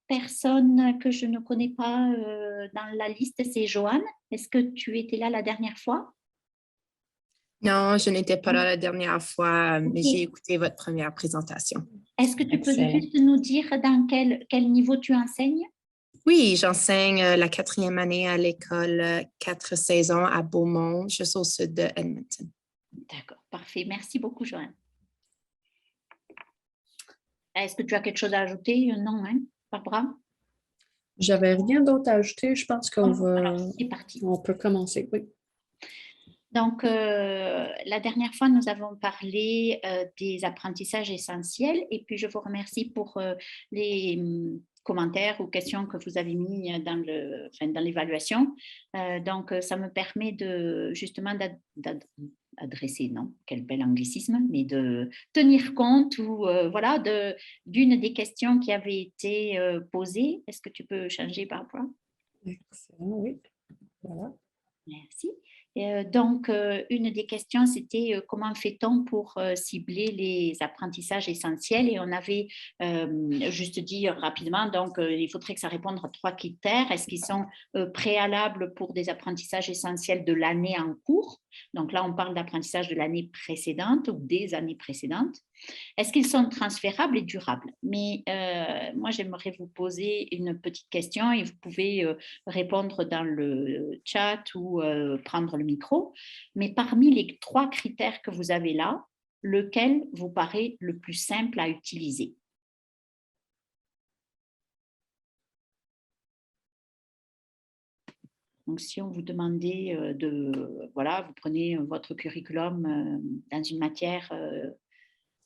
personne que je ne connais pas dans la liste, c'est Joanne. Est-ce que tu étais là la dernière fois? Non, je n'étais pas Non. là la dernière fois, mais j'ai Ok. écouté votre première présentation. Est-ce que tu peux Excellent. juste nous dire dans quel niveau tu enseignes? Oui, j'enseigne la quatrième année à l'école 4 saisons à Beaumont, juste au sud de Edmonton. D'accord, parfait. Merci beaucoup, Joanne. Est-ce que tu as quelque chose à ajouter? Non, hein, Barbara? J'avais rien d'autre à ajouter. Je pense qu'on Alors, c'est parti. on peut commencer. Oui. Donc, la dernière fois, nous avons parlé des apprentissages essentiels et puis je vous remercie pour les commentaires ou questions que vous avez mis dans l'évaluation. Donc, ça me permet de justement d'adresser, non, quel bel anglicisme, mais de tenir compte ou voilà, d'une des questions qui avait été posée. Est-ce que tu peux changer par rapport? Excellent, oui. Voilà. Merci. Donc, une des questions, c'était comment fait-on pour cibler les apprentissages essentiels? Et on avait juste dit rapidement, donc il faudrait que ça réponde à 3 critères. Est-ce qu'ils sont préalables pour des apprentissages essentiels de l'année en cours? Donc là, on parle d'apprentissage de l'année précédente ou des années précédentes. Est-ce qu'ils sont transférables et durables? Mais moi, j'aimerais vous poser une petite question et vous pouvez répondre dans le chat ou prendre le micro. Mais parmi les 3 critères que vous avez là, lequel vous paraît le plus simple à utiliser? Donc, si on vous demandait voilà, vous prenez votre curriculum dans une matière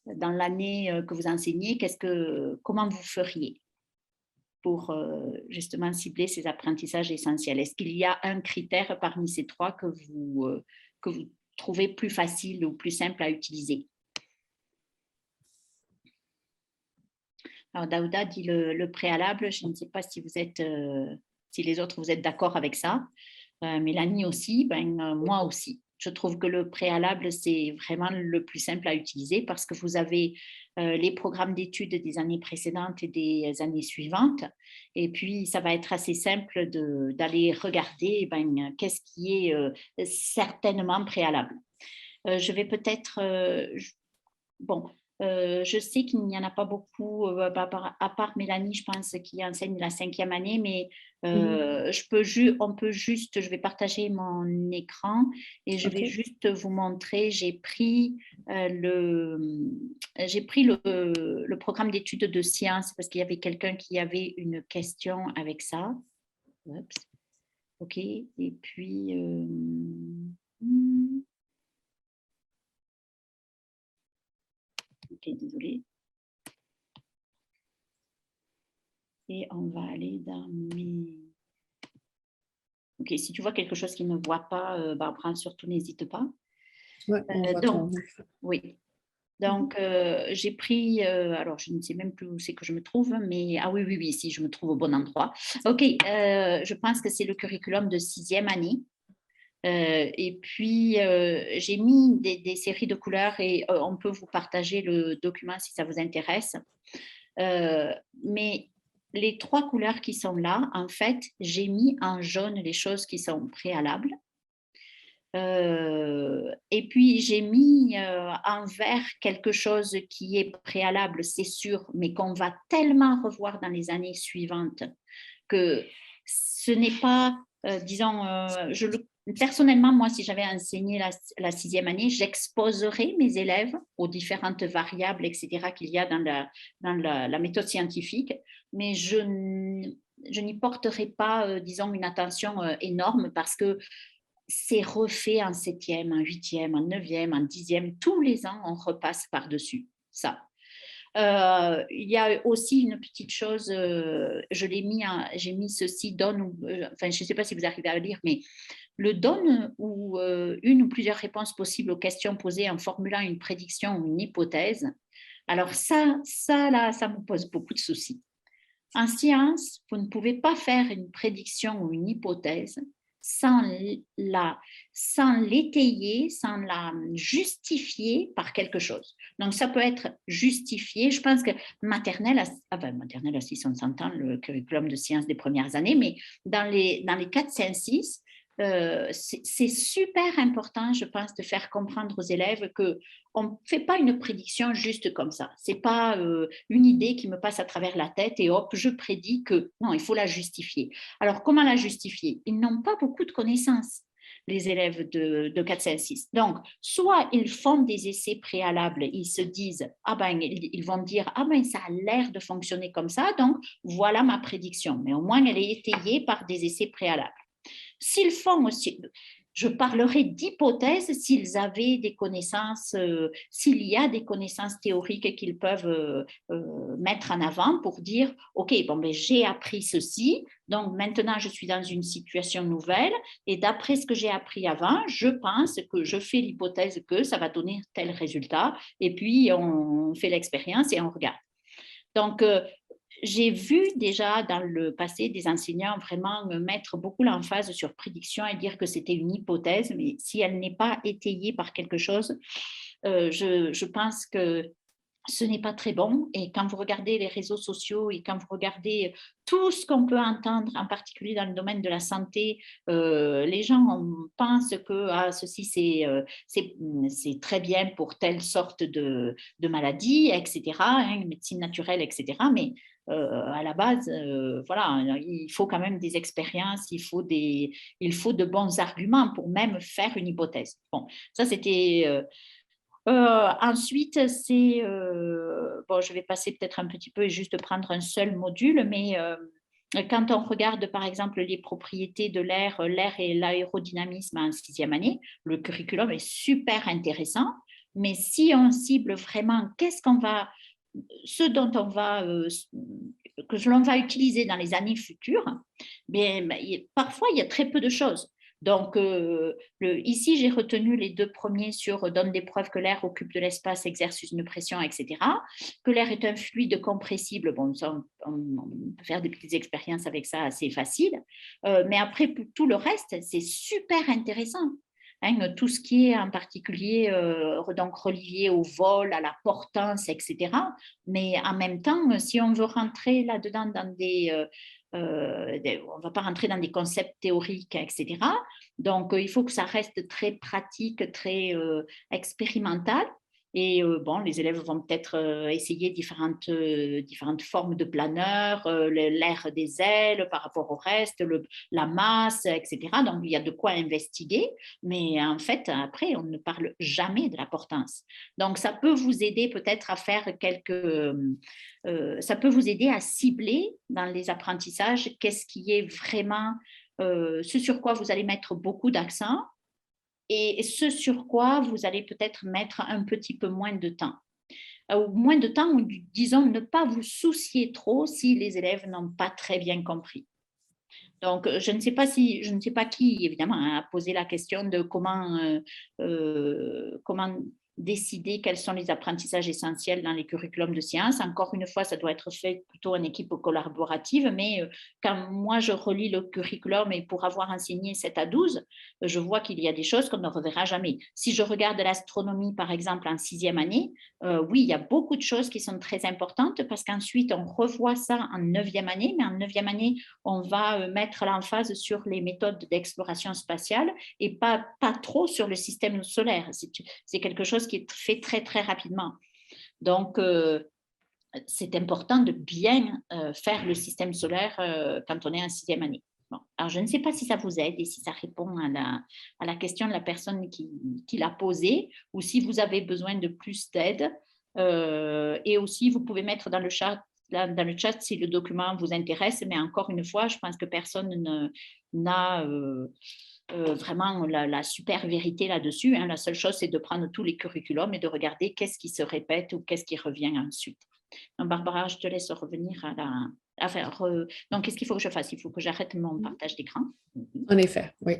dans l'année que vous enseignez, comment vous feriez pour justement cibler ces apprentissages essentiels? Est-ce qu'il y a un critère parmi ces 3 que vous trouvez plus facile ou plus simple à utiliser? Alors, Daouda dit le préalable. Je ne sais pas si si les autres, vous êtes d'accord avec ça. Mélanie aussi, moi aussi. Je trouve que le préalable, c'est vraiment le plus simple à utiliser parce que vous avez les programmes d'études des années précédentes et des années suivantes. Et puis, ça va être assez simple d'aller regarder qu'est-ce qui est certainement préalable. Je vais peut-être... bon, je sais qu'il n'y en a pas beaucoup, à part Mélanie, je pense, qui enseigne la 5e année, mais je vais partager mon écran et je vais OK. juste vous montrer. J'ai pris le programme d'études de sciences parce qu'il y avait quelqu'un qui avait une question avec ça. Oups. OK. Et puis, OK, désolée. Et on va aller dans mes... OK, si tu vois quelque chose qui ne voit pas, Barbara, surtout n'hésite pas. Ouais, on voit Donc, ton écran. oui. Donc, j'ai pris, alors je ne sais même plus où c'est que je me trouve, mais ah oui, oui, oui, si je me trouve au bon endroit. OK, je pense que c'est le curriculum de 6e année. Et puis, j'ai mis des séries de couleurs et on peut vous partager le document si ça vous intéresse. Mais les 3 couleurs qui sont là, en fait, j'ai mis en jaune les choses qui sont préalables. Et puis, j'ai mis en vert quelque chose qui est préalable, c'est sûr, mais qu'on va tellement revoir dans les années suivantes que ce n'est pas, disons, personnellement, moi, si j'avais enseigné la 6e année, j'exposerais mes élèves aux différentes variables, etc., qu'il y a dans la méthode scientifique, mais je n'y porterai pas, disons, une attention énorme parce que c'est refait en 7e, en 8e, en 9e, en 10e. Tous les ans, on repasse par-dessus ça. Il y a aussi une petite chose, j'ai mis ceci, donne, enfin je ne sais pas si vous arrivez à le lire, mais le donne ou une ou plusieurs réponses possibles aux questions posées en formulant une prédiction ou une hypothèse. Alors ça là, ça me pose beaucoup de soucis. En science, vous ne pouvez pas faire une prédiction ou une hypothèse sans l'étayer, sans la justifier par quelque chose. Donc, ça peut être justifié. Je pense que maternelle à 600 ans, le curriculum de sciences des premières années, mais dans les 4, 5, 6, c'est super important, je pense, de faire comprendre aux élèves qu'on ne fait pas une prédiction juste comme ça. Ce n'est pas une idée qui me passe à travers la tête et hop, je prédis que non, il faut la justifier. Alors, comment la justifier? Ils n'ont pas beaucoup de connaissances, les élèves de 4, 5, 6. Donc, soit ils font des essais préalables, ils se disent, ils vont dire, ça a l'air de fonctionner comme ça, donc voilà ma prédiction. Mais au moins, elle est étayée par des essais préalables. S'ils font aussi, je parlerai d'hypothèses s'ils avaient des connaissances, s'il y a des connaissances théoriques qu'ils peuvent mettre en avant pour dire, OK, j'ai appris ceci, donc maintenant je suis dans une situation nouvelle et d'après ce que j'ai appris avant, je pense que je fais l'hypothèse que ça va donner tel résultat et puis on fait l'expérience et on regarde. Donc, j'ai vu déjà dans le passé des enseignants vraiment mettre beaucoup l'emphase sur prédiction et dire que c'était une hypothèse, mais si elle n'est pas étayée par quelque chose, je pense que ce n'est pas très bon. Et quand vous regardez les réseaux sociaux et quand vous regardez tout ce qu'on peut entendre, en particulier dans le domaine de la santé, les gens pensent que ceci, c'est très bien pour telle sorte de maladie, etc., médecine naturelle, etc. Mais à la base, voilà, il faut quand même des expériences, il faut de bons arguments pour même faire une hypothèse. Bon, ça, c'était... ensuite, je vais passer peut-être un petit peu et juste prendre un seul module, mais quand on regarde par exemple les propriétés de l'air et l'aérodynamisme en 6e année, le curriculum est super intéressant, mais si on cible vraiment que l'on va utiliser dans les années futures, parfois il y a très peu de choses. Donc, ici, j'ai retenu les 2 premiers sur donne des preuves que l'air occupe de l'espace, exerce une pression, etc. Que l'air est un fluide compressible. Bon, ça, on peut faire des petites expériences avec ça assez faciles. Mais après, pour tout le reste, c'est super intéressant. Tout ce qui est en particulier donc relié au vol, à la portance, etc. Mais en même temps, si on veut rentrer là-dedans dans on ne va pas rentrer dans des concepts théoriques, etc. Donc, il faut que ça reste très pratique, très expérimental. Et les élèves vont peut-être essayer différentes formes de planeurs, l'air des ailes par rapport au reste, la masse, etc. Donc, il y a de quoi investiguer. Mais en fait, après, on ne parle jamais de la portance. Donc, ça peut vous aider peut-être à faire ça peut vous aider à cibler dans les apprentissages qu'est-ce qui est vraiment ce sur quoi vous allez mettre beaucoup d'accent et ce sur quoi vous allez peut-être mettre un petit peu moins de temps. Ou moins de temps, ou disons, ne pas vous soucier trop si les élèves n'ont pas très bien compris. Donc, je ne sais pas qui, évidemment, a posé la question de comment décider quels sont les apprentissages essentiels dans les curriculums de sciences. Encore une fois, ça doit être fait plutôt en équipe collaborative, mais quand moi je relis le curriculum et pour avoir enseigné 7 à 12, je vois qu'il y a des choses qu'on ne reverra jamais. Si je regarde l'astronomie, par exemple, en 6e année, oui, il y a beaucoup de choses qui sont très importantes parce qu'ensuite, on revoit ça en 9e année, mais en 9e année, on va mettre l'emphase sur les méthodes d'exploration spatiale et pas trop sur le système solaire. C'est quelque chose qui est fait très, très rapidement. Donc, c'est important de bien faire le système solaire quand on est en 6e année. Bon. Alors, je ne sais pas si ça vous aide et si ça répond à la question de la personne qui l'a posée ou si vous avez besoin de plus d'aide. Et aussi, vous pouvez mettre dans le chat si le document vous intéresse, mais encore une fois, je pense que personne n'a vraiment la super vérité là-dessus. La seule chose, c'est de prendre tous les curriculums et de regarder qu'est-ce qui se répète ou qu'est-ce qui revient ensuite. Donc, Barbara, je te laisse revenir donc, qu'est-ce qu'il faut que je fasse? Il faut que j'arrête mon partage d'écran. En effet, oui.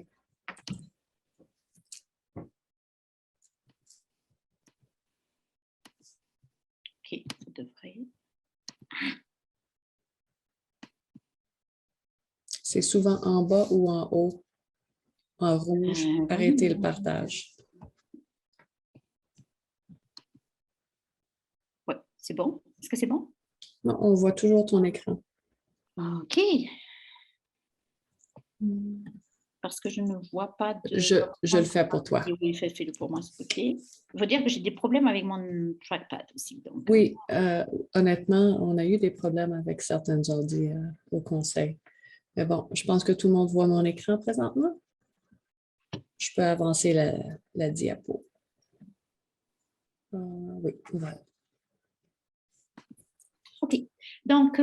OK, ça devrait... C'est souvent en bas ou en haut. en rouge. Arrêtez le partage. Ouais, c'est bon? Est-ce que c'est bon? Non, on voit toujours ton écran. OK. Parce que je ne vois pas de... Je le fais pour toi. Oui, fais-le pour moi, c'est OK. Il faut dire que j'ai des problèmes avec mon trackpad aussi. Donc, Oui, honnêtement, on a eu des problèmes avec certains ordi au conseil. Mais bon, je pense que tout le monde voit mon écran présentement. Je peux avancer la diapo. Oui, voilà. OK. Donc,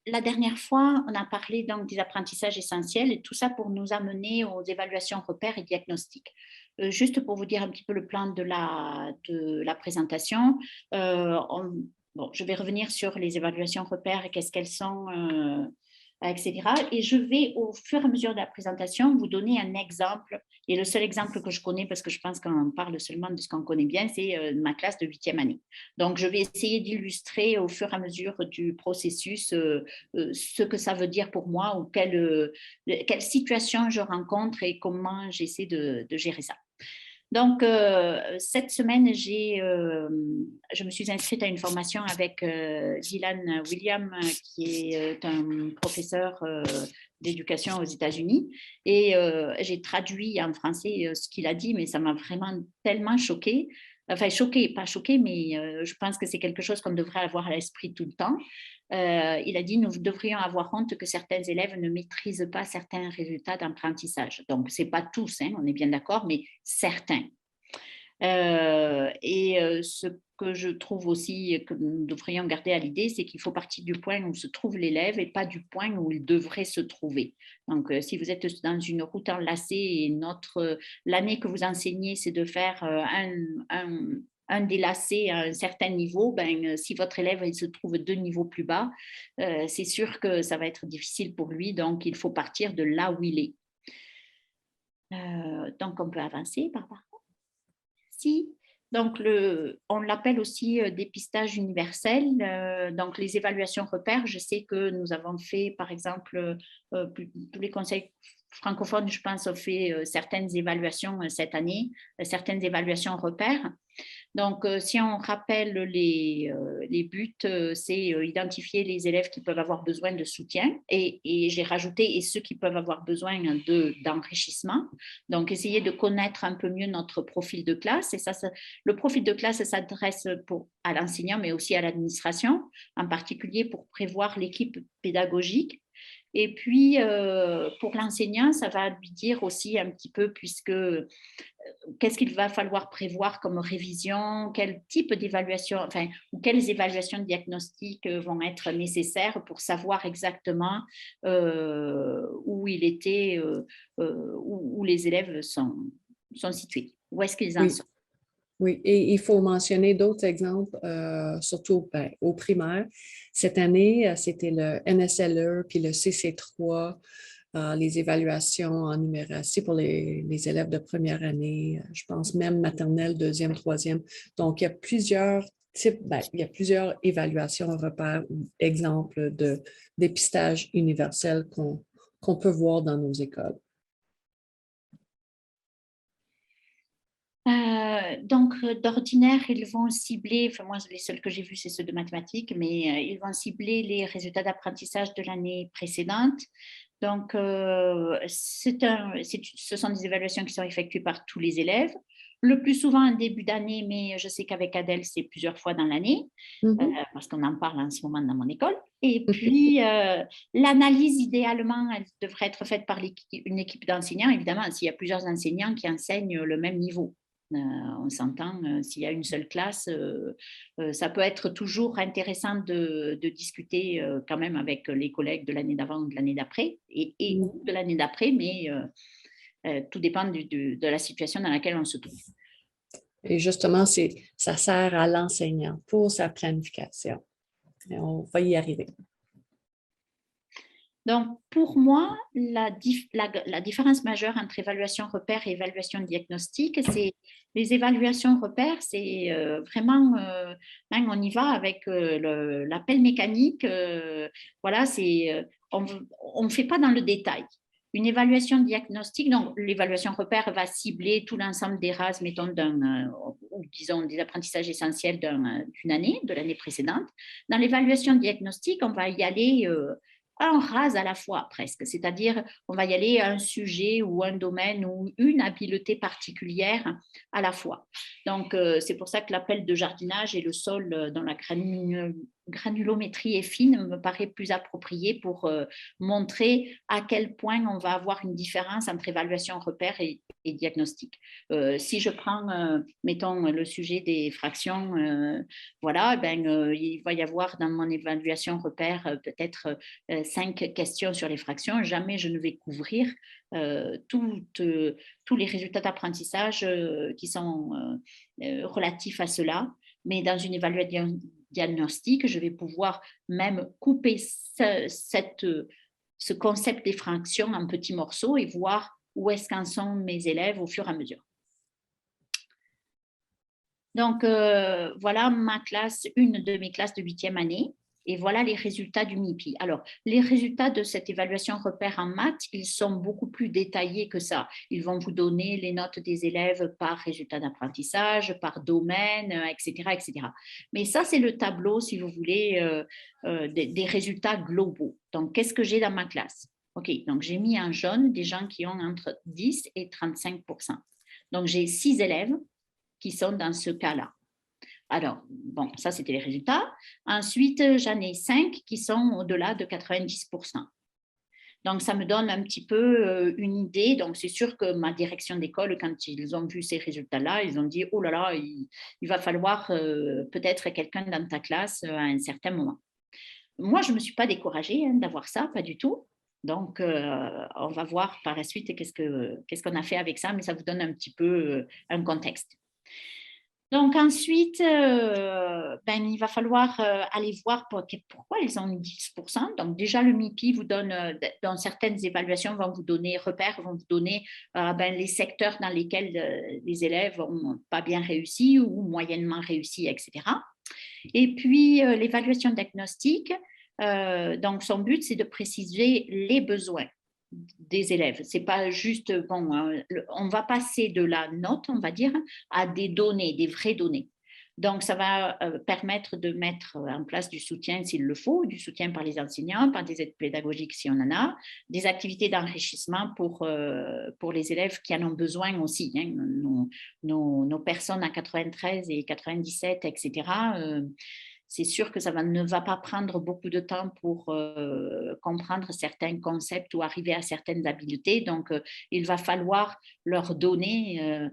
la dernière fois, on a parlé donc des apprentissages essentiels et tout ça pour nous amener aux évaluations repères et diagnostics. Juste pour vous dire un petit peu le plan de la présentation, bon, je vais revenir sur les évaluations repères et qu'est-ce qu'elles sont, etc. Et je vais, au fur et à mesure de la présentation, vous donner un exemple. Et le seul exemple que je connais, parce que je pense qu'on parle seulement de ce qu'on connaît bien, c'est ma classe de 8e année. Donc, je vais essayer d'illustrer au fur et à mesure du processus ce que ça veut dire pour moi ou quelle situation je rencontre et comment j'essaie de gérer ça. Donc, cette semaine, je me suis inscrite à une formation avec Dylan William, qui est un professeur d'éducation aux États-Unis. Et j'ai traduit en français ce qu'il a dit, mais ça m'a vraiment tellement choquée. Enfin, choquée, pas choquée, mais je pense que c'est quelque chose qu'on devrait avoir à l'esprit tout le temps. Il a dit, nous devrions avoir honte que certains élèves ne maîtrisent pas certains résultats d'apprentissage. Donc, ce n'est pas tous, hein, on est bien d'accord, mais certains. Ce que je trouve aussi que nous devrions garder à l'idée, c'est qu'il faut partir du point où se trouve l'élève et pas du point où il devrait se trouver. Donc, si vous êtes dans une route enlacée et l'année que vous enseignez, c'est de faire un délacé à un certain niveau, si votre élève il se trouve 2 niveaux plus bas, c'est sûr que ça va être difficile pour lui. Donc, il faut partir de là où il est. Donc, on peut avancer, Barbara. Donc, on l'appelle aussi dépistage universel. Donc, les évaluations repères, je sais que nous avons fait, par exemple, tous les conseils francophones, je pense, ont fait certaines évaluations cette année, certaines évaluations repères. Donc, si on rappelle les buts, c'est identifier les élèves qui peuvent avoir besoin de soutien et j'ai rajouté et ceux qui peuvent avoir besoin d'enrichissement. Donc, essayer de connaître un peu mieux notre profil de classe. Et le profil de classe s'adresse à l'enseignant, mais aussi à l'administration, en particulier pour prévoir l'équipe pédagogique. Et puis, pour l'enseignant, ça va lui dire aussi un petit peu, qu'est-ce qu'il va falloir prévoir comme révision, quel type d'évaluation, enfin, ou quelles évaluations diagnostiques vont être nécessaires pour savoir exactement où il était, où les élèves sont situés, où est-ce qu'ils en sont. Oui, et il faut mentionner d'autres exemples, surtout au primaire. Cette année, c'était le NSLE puis le CC3, les évaluations en numératie pour les élèves de première année, je pense même maternelle, deuxième, troisième. Donc, il y a plusieurs types, il y a plusieurs évaluations repères ou exemples de dépistage universel qu'on peut voir dans nos écoles. Donc, d'ordinaire, ils vont cibler, enfin moi, les seuls que j'ai vus, c'est ceux de mathématiques, mais ils vont cibler les résultats d'apprentissage de l'année précédente. Donc, ce sont des évaluations qui sont effectuées par tous les élèves, le plus souvent en début d'année, mais je sais qu'avec Adèle, c'est plusieurs fois dans l'année, parce qu'on en parle en ce moment dans mon école. Et puis, l'analyse, idéalement, elle devrait être faite par une équipe d'enseignants, évidemment, s'il y a plusieurs enseignants qui enseignent le même niveau. On s'entend, s'il y a une seule classe, ça peut être toujours intéressant de discuter quand même avec les collègues de l'année d'avant ou de l'année d'après, et de l'année d'après, mais tout dépend de la situation dans laquelle on se trouve. Et justement, ça sert à l'enseignant pour sa planification. Et on va y arriver. Donc, pour moi, la différence majeure entre évaluation repère et évaluation diagnostique, c'est les évaluations repères, c'est vraiment, on y va avec l'appel mécanique. Voilà, on ne fait pas dans le détail. Une évaluation diagnostique, donc l'évaluation repère va cibler tout l'ensemble des races, mettons, ou disons des apprentissages essentiels d'une année, de l'année précédente. Dans l'évaluation diagnostique, on va y aller un rase à la fois presque, c'est-à-dire on va y aller à un sujet ou un domaine ou une habileté particulière à la fois. Donc, c'est pour ça que l'appel de jardinage et le sol dans la granulométrie est fine me paraît plus approprié pour montrer à quel point on va avoir une différence entre évaluation repère et diagnostic. Si je prends, mettons, le sujet des fractions, voilà, il va y avoir dans mon évaluation repère peut-être 5 questions sur les fractions. Jamais je ne vais couvrir tous les résultats d'apprentissage qui sont relatifs à cela. Mais dans une évaluation diagnostique, je vais pouvoir même couper ce concept des fractions en petits morceaux et voir où est-ce qu'en sont mes élèves au fur et à mesure. Donc, voilà ma classe, une de mes classes de 8e année. Et voilà les résultats du MIPI. Alors, les résultats de cette évaluation repère en maths, ils sont beaucoup plus détaillés que ça. Ils vont vous donner les notes des élèves par résultat d'apprentissage, par domaine, etc., etc. Mais ça, c'est le tableau, si vous voulez, des résultats globaux. Donc, qu'est-ce que j'ai dans ma classe? OK, donc j'ai mis en jaune des gens qui ont entre 10 et 35%. Donc, j'ai 6 élèves qui sont dans ce cas-là. Alors, bon, ça, c'était les résultats. Ensuite, j'en ai 5 qui sont au-delà de 90%. Donc, ça me donne un petit peu une idée. Donc, c'est sûr que ma direction d'école, quand ils ont vu ces résultats-là, ils ont dit, oh là là, il va falloir peut-être quelqu'un dans ta classe à un certain moment. Moi, je ne me suis pas découragée d'avoir ça, pas du tout. Donc, on va voir par la suite qu'est-ce qu'on a fait avec ça, mais ça vous donne un petit peu un contexte. Donc ensuite, il va falloir aller voir pourquoi ils ont 10%. Donc déjà, le MIPI vous donne, dans certaines évaluations, vont vous donner repères, vont vous donner les secteurs dans lesquels les élèves n'ont pas bien réussi ou moyennement réussi, etc. Et puis, l'évaluation diagnostique, donc son but, c'est de préciser les besoins des élèves. C'est pas juste, on va passer de la note, on va dire, à des données, des vraies données. Donc, ça va permettre de mettre en place du soutien s'il le faut, du soutien par les enseignants, par des aides pédagogiques si on en a, des activités d'enrichissement pour les élèves qui en ont besoin aussi. Hein. Nos personnes à 93 et 97, etc., c'est sûr que ça ne va pas prendre beaucoup de temps pour comprendre certains concepts ou arriver à certaines habiletés. Donc, il va falloir leur donner,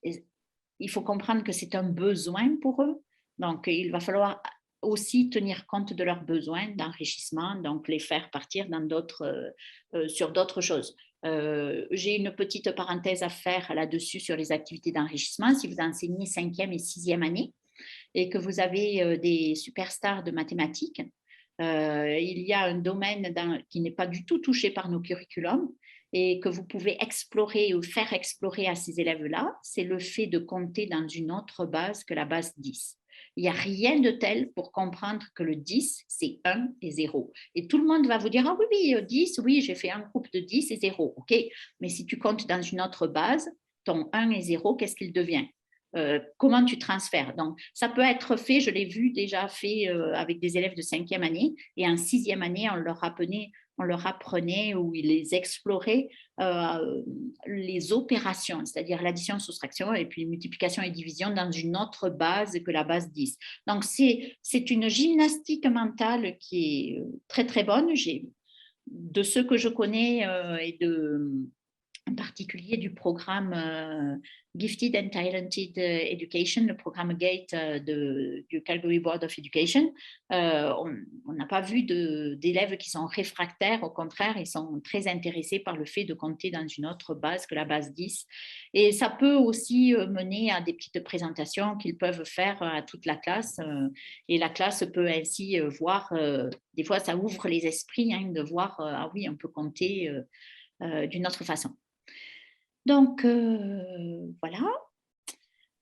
il faut comprendre que c'est un besoin pour eux. Donc, il va falloir aussi tenir compte de leurs besoins d'enrichissement, donc les faire partir sur d'autres choses. J'ai une petite parenthèse à faire là-dessus sur les activités d'enrichissement. Si vous enseignez 5e et 6e année, et que vous avez des superstars de mathématiques, il y a un domaine qui n'est pas du tout touché par nos curriculums et que vous pouvez explorer ou faire explorer à ces élèves-là, c'est le fait de compter dans une autre base que la base 10. Il n'y a rien de tel pour comprendre que le 10, c'est 1 et 0. Et tout le monde va vous dire, ah oui, 10, oui, j'ai fait un groupe de 10 et 0. OK, mais si tu comptes dans une autre base, ton 1 et 0, qu'est-ce qu'il devient ? Comment tu transfères. Donc, ça peut être fait, je l'ai vu déjà fait avec des élèves de 5e année, et en 6e année, on leur apprenait ou ils les exploraient les opérations, c'est-à-dire l'addition, soustraction et puis multiplication et division dans une autre base que la base 10. Donc, c'est une gymnastique mentale qui est très, très bonne. De ceux que je connais et en particulier du programme Gifted and Talented Education, le programme GATE du Calgary Board of Education. On n'a pas vu d'élèves qui sont réfractaires, au contraire, ils sont très intéressés par le fait de compter dans une autre base que la base 10. Et ça peut aussi mener à des petites présentations qu'ils peuvent faire à toute la classe. Et la classe peut ainsi voir, des fois ça ouvre les esprits hein, de voir, ah oui, on peut compter d'une autre façon. Donc, voilà.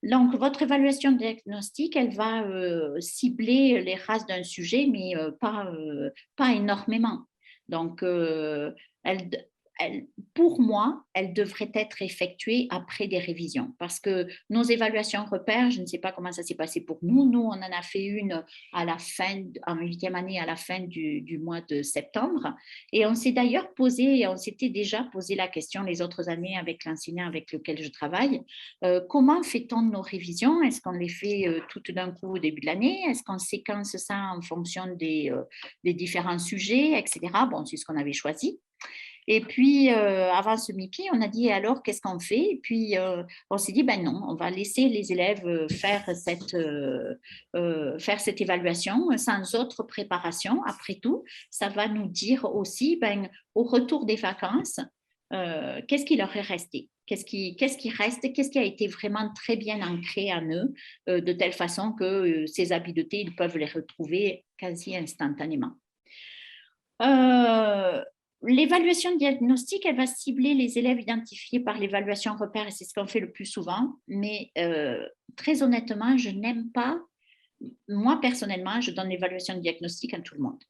Donc, votre évaluation diagnostique, elle va cibler les races d'un sujet, mais pas énormément. Donc, pour moi, elle devrait être effectuée après des révisions parce que nos évaluations repères, je ne sais pas comment ça s'est passé pour nous. Nous, on en a fait une à la fin, en 8e année, à la fin du mois de septembre. Et on s'est d'ailleurs on s'était déjà posé la question les autres années avec l'enseignant avec lequel je travaille. Comment fait-on nos révisions? Est-ce qu'on les fait toutes d'un coup au début de l'année? Est-ce qu'on séquence ça en fonction des différents sujets, etc. Bon, c'est ce qu'on avait choisi. Et puis, avant ce MIPI, on a dit alors, qu'est-ce qu'on fait? Et puis, on s'est dit, ben non, on va laisser les élèves faire cette évaluation sans autre préparation. Après tout, ça va nous dire aussi, ben, au retour des vacances, qu'est-ce qui leur est resté? Qu'est-ce qui reste? Qu'est-ce qui a été vraiment très bien ancré en eux, de telle façon que ces habiletés, ils peuvent les retrouver quasi instantanément. L'évaluation diagnostique, elle va cibler les élèves identifiés par l'évaluation repère et c'est ce qu'on fait le plus souvent. Mais très honnêtement, je n'aime pas, moi personnellement, je donne l'évaluation diagnostique à tout le monde.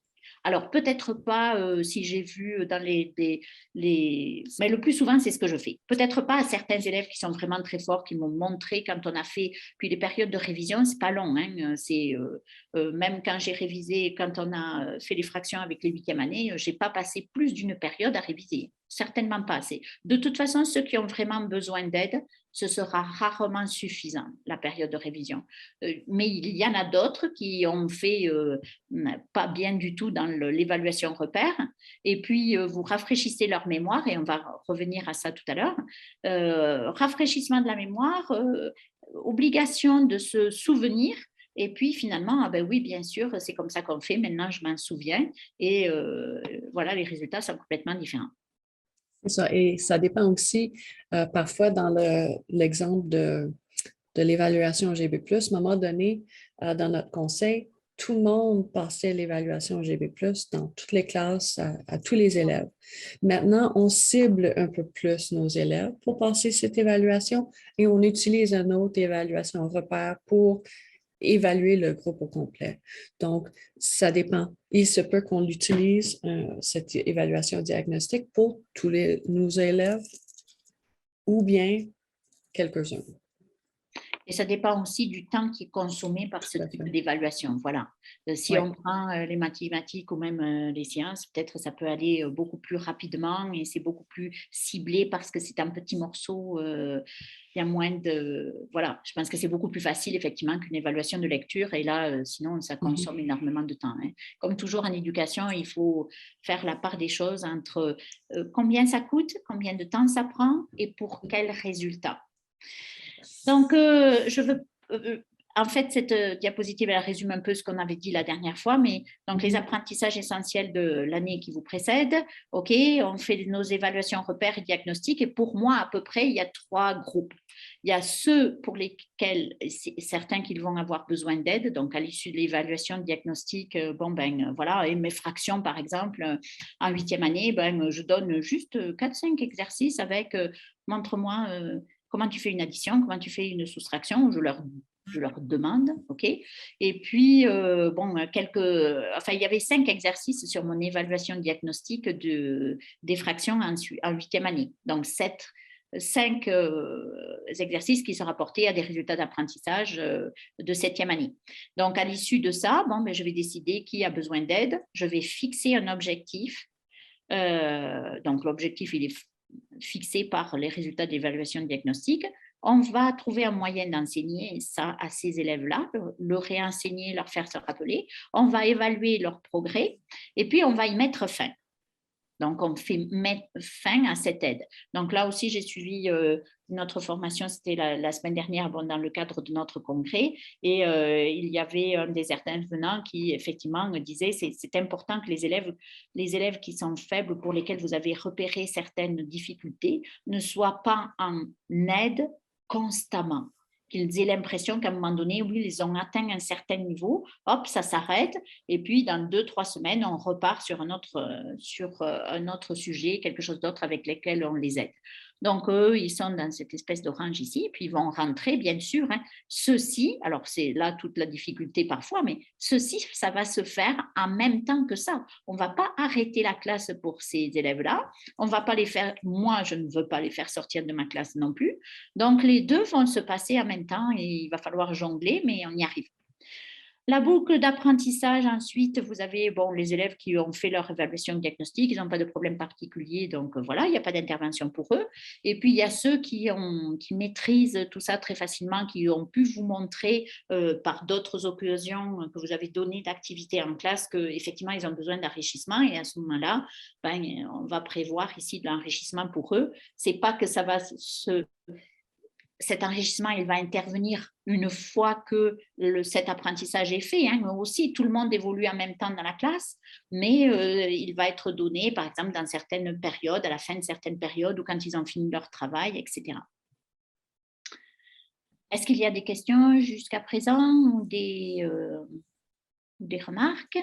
Alors, peut-être pas si j'ai vu dans mais le plus souvent, c'est ce que je fais. Peut-être pas à certains élèves qui sont vraiment très forts, qui m'ont montré quand on a fait, puis les périodes de révision, c'est pas long. Hein, même quand j'ai révisé, quand on a fait les fractions avec les 8e années, je n'ai pas passé plus d'une période à réviser. Certainement pas assez. De toute façon, ceux qui ont vraiment besoin d'aide, ce sera rarement suffisant, la période de révision. Mais il y en a d'autres qui ont fait pas bien du tout dans l'évaluation repère, et puis vous rafraîchissez leur mémoire, et on va revenir à ça tout à l'heure. Rafraîchissement de la mémoire, obligation de se souvenir, et puis finalement, ah ben oui, bien sûr, c'est comme ça qu'on fait, maintenant je m'en souviens, et voilà, les résultats sont complètement différents. C'est ça, et ça dépend aussi, parfois dans l'exemple de l'évaluation GB+, à un moment donné, dans notre conseil, tout le monde passait l'évaluation GB+, dans toutes les classes, à tous les élèves. Maintenant, on cible un peu plus nos élèves pour passer cette évaluation et on utilise une autre évaluation repère pour évaluer le groupe au complet. Donc, ça dépend. Il se peut qu'on utilise cette évaluation diagnostique pour tous nos élèves ou bien quelques-uns. Et ça dépend aussi du temps qui est consommé par ce type d'évaluation. Voilà. Si on prend les mathématiques ou même les sciences, peut-être ça peut aller beaucoup plus rapidement et c'est beaucoup plus ciblé parce que c'est un petit morceau. Il y a moins de... Voilà, je pense que c'est beaucoup plus facile effectivement qu'une évaluation de lecture. Et là, sinon, ça consomme énormément de temps. Hein. Comme toujours en éducation, il faut faire la part des choses entre combien ça coûte, combien de temps ça prend et pour quel résultat. Donc, en fait, cette diapositive, elle résume un peu ce qu'on avait dit la dernière fois, mais donc les apprentissages essentiels de l'année qui vous précède, OK, on fait nos évaluations repères et diagnostics, et pour moi, à peu près, il y a 3 groupes. Il y a ceux pour lesquels, certains qui vont avoir besoin d'aide, donc à l'issue de l'évaluation diagnostique, voilà, et mes fractions, par exemple, en 8e année, je donne juste 4-5 exercices avec, montre-moi... comment tu fais une addition, comment tu fais une soustraction, je leur demande, OK. Et puis, il y avait 5 exercices sur mon évaluation diagnostique des fractions en 8e année. Donc, 5 exercices qui se rapportaient à des résultats d'apprentissage de 7e année. Donc, à l'issue de ça, je vais décider qui a besoin d'aide. Je vais fixer un objectif. Donc, l'objectif, il est fixé par les résultats d'évaluation diagnostique. On va trouver un moyen d'enseigner ça à ces élèves-là, le réenseigner, leur faire se rappeler. On va évaluer leur progrès et puis on va y mettre fin. Donc, on fait mettre fin à cette aide. Donc, là aussi, j'ai suivi notre formation, c'était la semaine dernière, dans le cadre de notre congrès. Et il y avait un des intervenants qui, effectivement, disait c'est important que les élèves qui sont faibles, pour lesquels vous avez repéré certaines difficultés, ne soient pas en aide constamment. Qu'ils aient l'impression qu'à un moment donné, oui, ils ont atteint un certain niveau, hop, ça s'arrête, et puis dans 2-3 semaines, on repart sur un autre sujet, quelque chose d'autre avec lequel on les aide. Donc, eux, ils sont dans cette espèce d'orange ici, puis ils vont rentrer, bien sûr. Hein. Ceci, alors c'est là toute la difficulté parfois, mais ceci, ça va se faire en même temps que ça. On ne va pas arrêter la classe pour ces élèves-là. On ne va pas les faire, moi, je ne veux pas les faire sortir de ma classe non plus. Donc, les deux vont se passer en même temps et il va falloir jongler, mais on y arrive. La boucle d'apprentissage, ensuite, vous avez les élèves qui ont fait leur évaluation diagnostique, ils n'ont pas de problème particulier, donc voilà, il n'y a pas d'intervention pour eux. Et puis, il y a ceux qui maîtrisent tout ça très facilement, qui ont pu vous montrer par d'autres occasions que vous avez donné d'activités en classe qu'effectivement, ils ont besoin d'enrichissement. Et à ce moment-là, on va prévoir ici de l'enrichissement pour eux. Ce n'est pas que ça va cet enrichissement, il va intervenir une fois que cet apprentissage est fait. Hein. Aussi, tout le monde évolue en même temps dans la classe, mais il va être donné, par exemple, dans certaines périodes, à la fin de certaines périodes ou quand ils ont fini leur travail, etc. Est-ce qu'il y a des questions jusqu'à présent ou des remarques?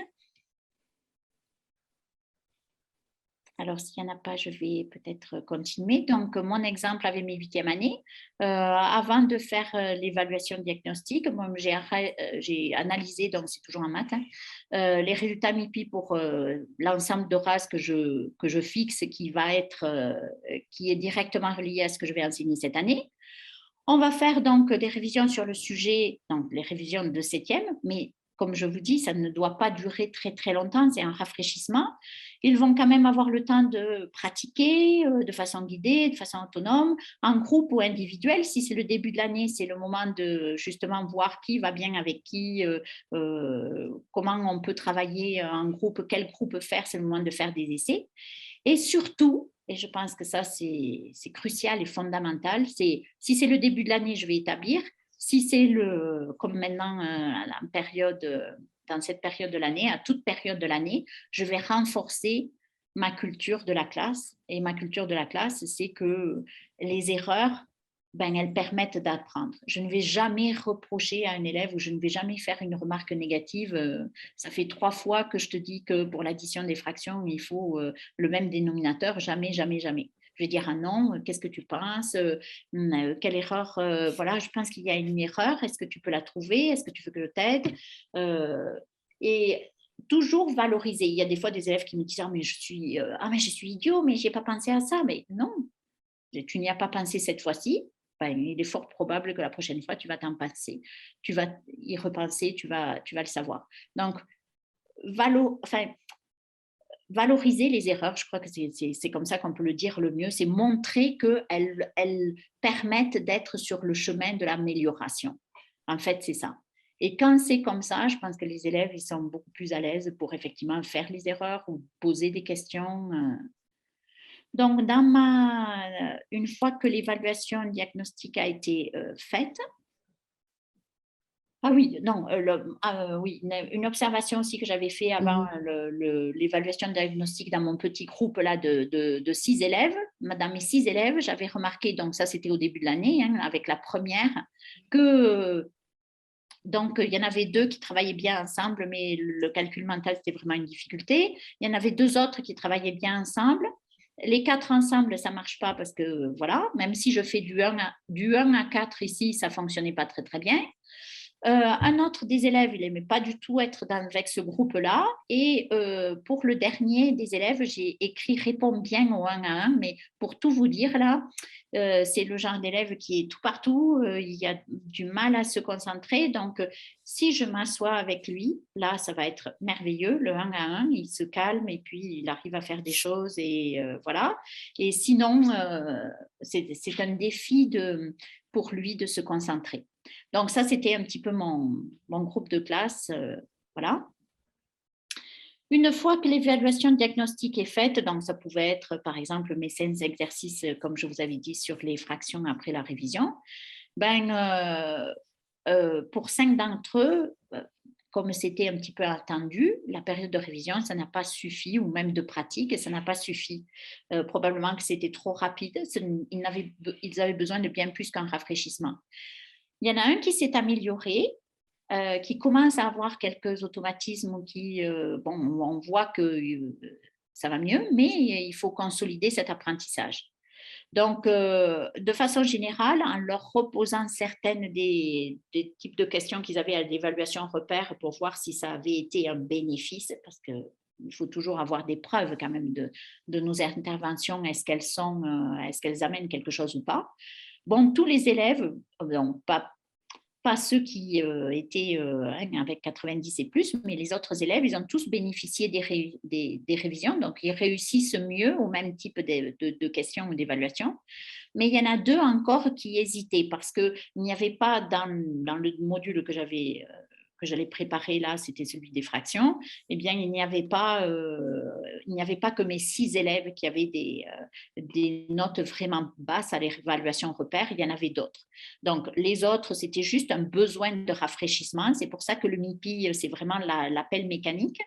Alors, s'il n'y en a pas, je vais peut-être continuer. Donc, mon exemple avec mes 8e années, avant de faire l'évaluation diagnostique, j'ai analysé, donc c'est toujours en maths, les résultats MIPI pour l'ensemble de races que je fixe, qui est directement relié à ce que je vais enseigner cette année. On va faire donc des révisions sur le sujet, donc les révisions de 7e, mais comme je vous dis, ça ne doit pas durer très, très longtemps, c'est un rafraîchissement. Ils vont quand même avoir le temps de pratiquer de façon guidée, de façon autonome, en groupe ou individuel. Si c'est le début de l'année, c'est le moment de justement voir qui va bien avec qui, comment on peut travailler en groupe, quel groupe faire, c'est le moment de faire des essais. Et surtout, et je pense que ça, c'est crucial et fondamental, si c'est le début de l'année, je vais établir. Si c'est comme maintenant, dans cette période de l'année, à toute période de l'année, je vais renforcer ma culture de la classe. Et ma culture de la classe, c'est que les erreurs, elles permettent d'apprendre. Je ne vais jamais reprocher à un élève ou je ne vais jamais faire une remarque négative. Ça fait 3 fois que je te dis que pour l'addition des fractions, il faut le même dénominateur. Jamais, jamais, jamais. Je vais dire ah non, qu'est-ce que tu penses, quelle erreur, voilà, je pense qu'il y a une erreur, est-ce que tu peux la trouver, est-ce que tu veux que je t'aide, et toujours valoriser. Il y a des fois des élèves qui me disent mais je suis idiot, mais je n'ai pas pensé à ça. Mais non, tu n'y as pas pensé cette fois-ci. Il est fort probable que la prochaine fois, tu vas t'en passer. Tu vas y repenser, tu vas le savoir. Donc, valoriser les erreurs, je crois que c'est comme ça qu'on peut le dire le mieux, c'est montrer qu'elles permettent d'être sur le chemin de l'amélioration. En fait, c'est ça. Et quand c'est comme ça, je pense que les élèves, ils sont beaucoup plus à l'aise pour effectivement faire les erreurs ou poser des questions. Donc, une fois que l'évaluation diagnostique a été faite, oui, non, oui, une observation aussi que j'avais fait avant l'évaluation diagnostique dans mon petit groupe là de 6 élèves. Dans mes 6 élèves, j'avais remarqué, donc ça c'était au début de l'année, hein, avec la première, que donc il y en avait 2 qui travaillaient bien ensemble, mais le calcul mental c'était vraiment une difficulté. Il y en avait 2 autres qui travaillaient bien ensemble. Les 4 ensemble, ça ne marche pas parce que voilà, même si je fais du 1 à 4 ici, ça ne fonctionnait pas très très bien. Un autre des élèves, il n'aimait pas du tout être avec ce groupe-là. Et pour le dernier des élèves, j'ai écrit « Réponds bien au 1 à 1 ». Mais pour tout vous dire, là, c'est le genre d'élève qui est tout partout. Il a du mal à se concentrer. Donc, si je m'assois avec lui, là, ça va être merveilleux. Le 1 à 1, il se calme et puis il arrive à faire des choses. Et voilà. Et sinon, c'est un défi pour lui de se concentrer. Donc, ça, c'était un petit peu mon groupe de classe. Voilà. Une fois que l'évaluation diagnostique est faite, donc ça pouvait être, par exemple, mes 5 exercices, comme je vous avais dit, sur les fractions après la révision, pour 5 d'entre eux, comme c'était un petit peu attendu, la période de révision, ça n'a pas suffi, ou même de pratique, ça n'a pas suffi. Probablement que c'était trop rapide. Ils avaient besoin de bien plus qu'un rafraîchissement. Il y en a un qui s'est amélioré, qui commence à avoir quelques automatismes qui, on voit que ça va mieux, mais il faut consolider cet apprentissage. Donc, de façon générale, en leur reposant certaines des types de questions qu'ils avaient à l'évaluation repère pour voir si ça avait été un bénéfice, parce qu'il faut toujours avoir des preuves quand même de nos interventions, est-ce qu'elles amènent quelque chose ou pas. Bon, tous les élèves, donc pas ceux qui étaient avec 90 et plus, mais les autres élèves, ils ont tous bénéficié des révisions, donc ils réussissent mieux au même type de questions ou d'évaluations. Mais il y en a 2 encore qui hésitaient parce qu'il n'y avait pas dans le module que j'allais préparer là, c'était celui des fractions, eh bien, il n'y avait pas que mes 6 élèves qui avaient des notes vraiment basses à l'évaluation repère, il y en avait d'autres. Donc, les autres, c'était juste un besoin de rafraîchissement. C'est pour ça que le MIPI, c'est vraiment l'appel mécanique.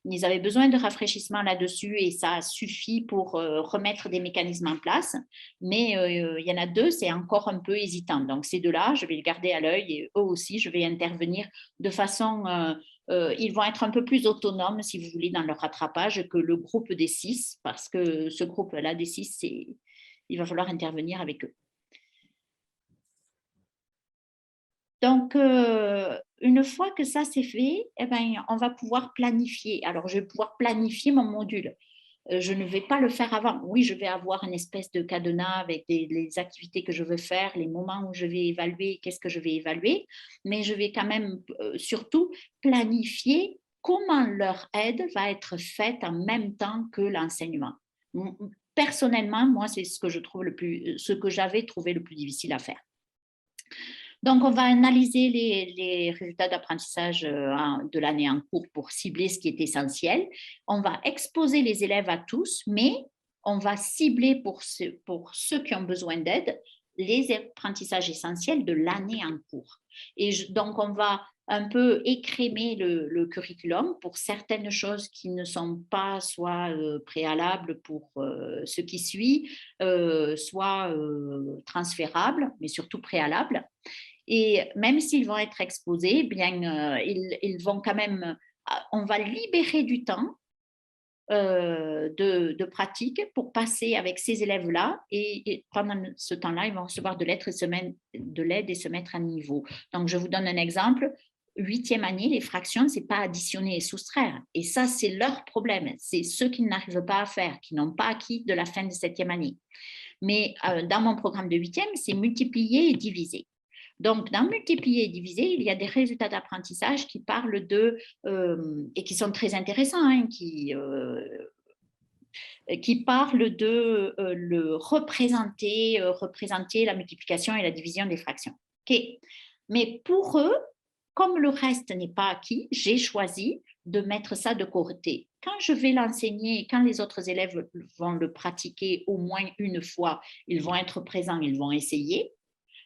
Ils avaient besoin de rafraîchissement là-dessus et ça suffit pour remettre des mécanismes en place. Mais il y en a 2, c'est encore un peu hésitant. Donc, ces 2-là, je vais les garder à l'œil et eux aussi, je vais intervenir de façon… ils vont être un peu plus autonomes, si vous voulez, dans leur rattrapage que le groupe des 6, parce que ce groupe-là des 6, il va falloir intervenir avec eux. Donc, une fois que ça c'est fait, eh ben, on va pouvoir planifier. Alors, je vais pouvoir planifier mon module. Je ne vais pas le faire avant. Oui, je vais avoir une espèce de cadenas avec les activités que je veux faire, les moments où je vais évaluer, qu'est-ce que je vais évaluer, mais je vais quand même surtout planifier comment leur aide va être faite en même temps que l'enseignement. Personnellement, moi, c'est ce que j'avais trouvé le plus difficile à faire. Donc, on va analyser les résultats d'apprentissage de l'année en cours pour cibler ce qui est essentiel. On va exposer les élèves à tous, mais on va cibler pour ceux qui ont besoin d'aide les apprentissages essentiels de l'année en cours. Et donc, on va un peu écrémer le curriculum pour certaines choses qui ne sont pas soit préalables pour ce qui suit, soit transférables, mais surtout préalables. Et même s'ils vont être exposés, eh bien, ils vont quand même, on va libérer du temps de pratique pour passer avec ces élèves-là et pendant ce temps-là, ils vont recevoir de l'aide et se mettre à niveau. Donc, je vous donne un exemple. 8e année, les fractions, ce n'est pas additionner et soustraire. Et ça, c'est leur problème. C'est ceux qui n'arrivent pas à faire, qui n'ont pas acquis de la fin de 7e année. Mais dans mon programme de 8e, c'est multiplier et diviser. Donc, dans multiplier et diviser, il y a des résultats d'apprentissage qui parlent et qui sont très intéressants, hein, qui parlent de le représenter la multiplication et la division des fractions. Okay. Mais pour eux, comme le reste n'est pas acquis, j'ai choisi de mettre ça de côté. Quand je vais l'enseigner, quand les autres élèves vont le pratiquer au moins une fois, ils vont être présents, ils vont essayer.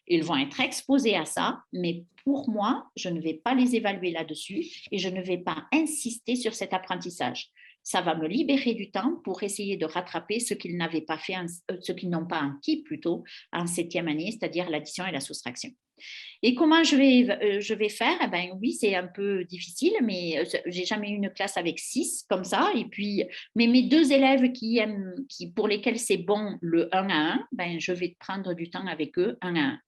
Ils vont être exposés à ça, mais pour moi, je ne vais pas les évaluer là-dessus et je ne vais pas insister sur cet apprentissage. Ça va me libérer du temps pour essayer de rattraper ce qu'ils n'avaient pas fait, ce qu'ils n'ont pas acquis plutôt en 7e année, c'est-à-dire l'addition et la soustraction. Et comment je vais faire? Eh ben, oui, c'est un peu difficile, mais j'ai jamais eu une classe avec 6 comme ça. Et puis, mais mes 2 élèves pour lesquels c'est bon le 1 à 1, ben, je vais prendre du temps avec eux 1 à 1.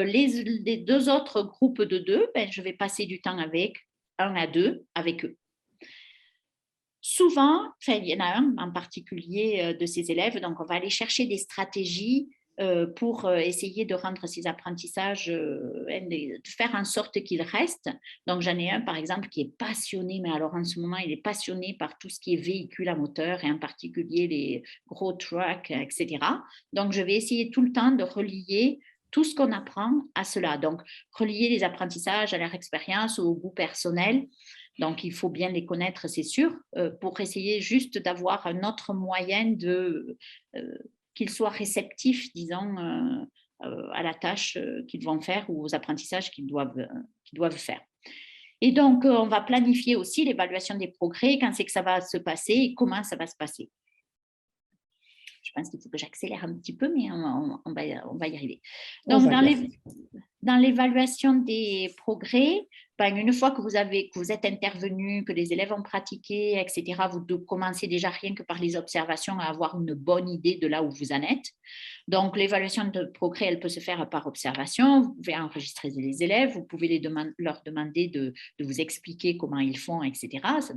Les 2 autres groupes de 2, ben, je vais passer du temps avec 1 à 2 avec eux. Souvent, il y en a un en particulier de ces élèves, donc on va aller chercher des stratégies pour essayer de rendre ces apprentissages, de faire en sorte qu'ils restent. Donc, j'en ai un, par exemple, qui est passionné, mais alors en ce moment, il est passionné par tout ce qui est véhicule à moteur et en particulier les gros trucks, etc. Donc, je vais essayer tout le temps de relier tout ce qu'on apprend à cela. Donc, relier les apprentissages à leur expérience, au goût personnel. Donc, il faut bien les connaître, c'est sûr, pour essayer juste d'avoir un autre moyen qu'ils soient réceptifs, disons, à la tâche qu'ils vont faire ou aux apprentissages qu'ils doivent faire. Et donc, on va planifier aussi l'évaluation des progrès, quand c'est que ça va se passer et comment ça va se passer. Je pense qu'il faut que j'accélère un petit peu, mais on va y arriver. Donc, dans l'évaluation des progrès, ben, une fois que vous êtes intervenu, que les élèves ont pratiqué, etc., vous commencez déjà rien que par les observations à avoir une bonne idée de là où vous en êtes. Donc, l'évaluation de progrès, elle peut se faire par observation. Vous pouvez enregistrer les élèves, vous pouvez leur demander de vous expliquer comment ils font, etc.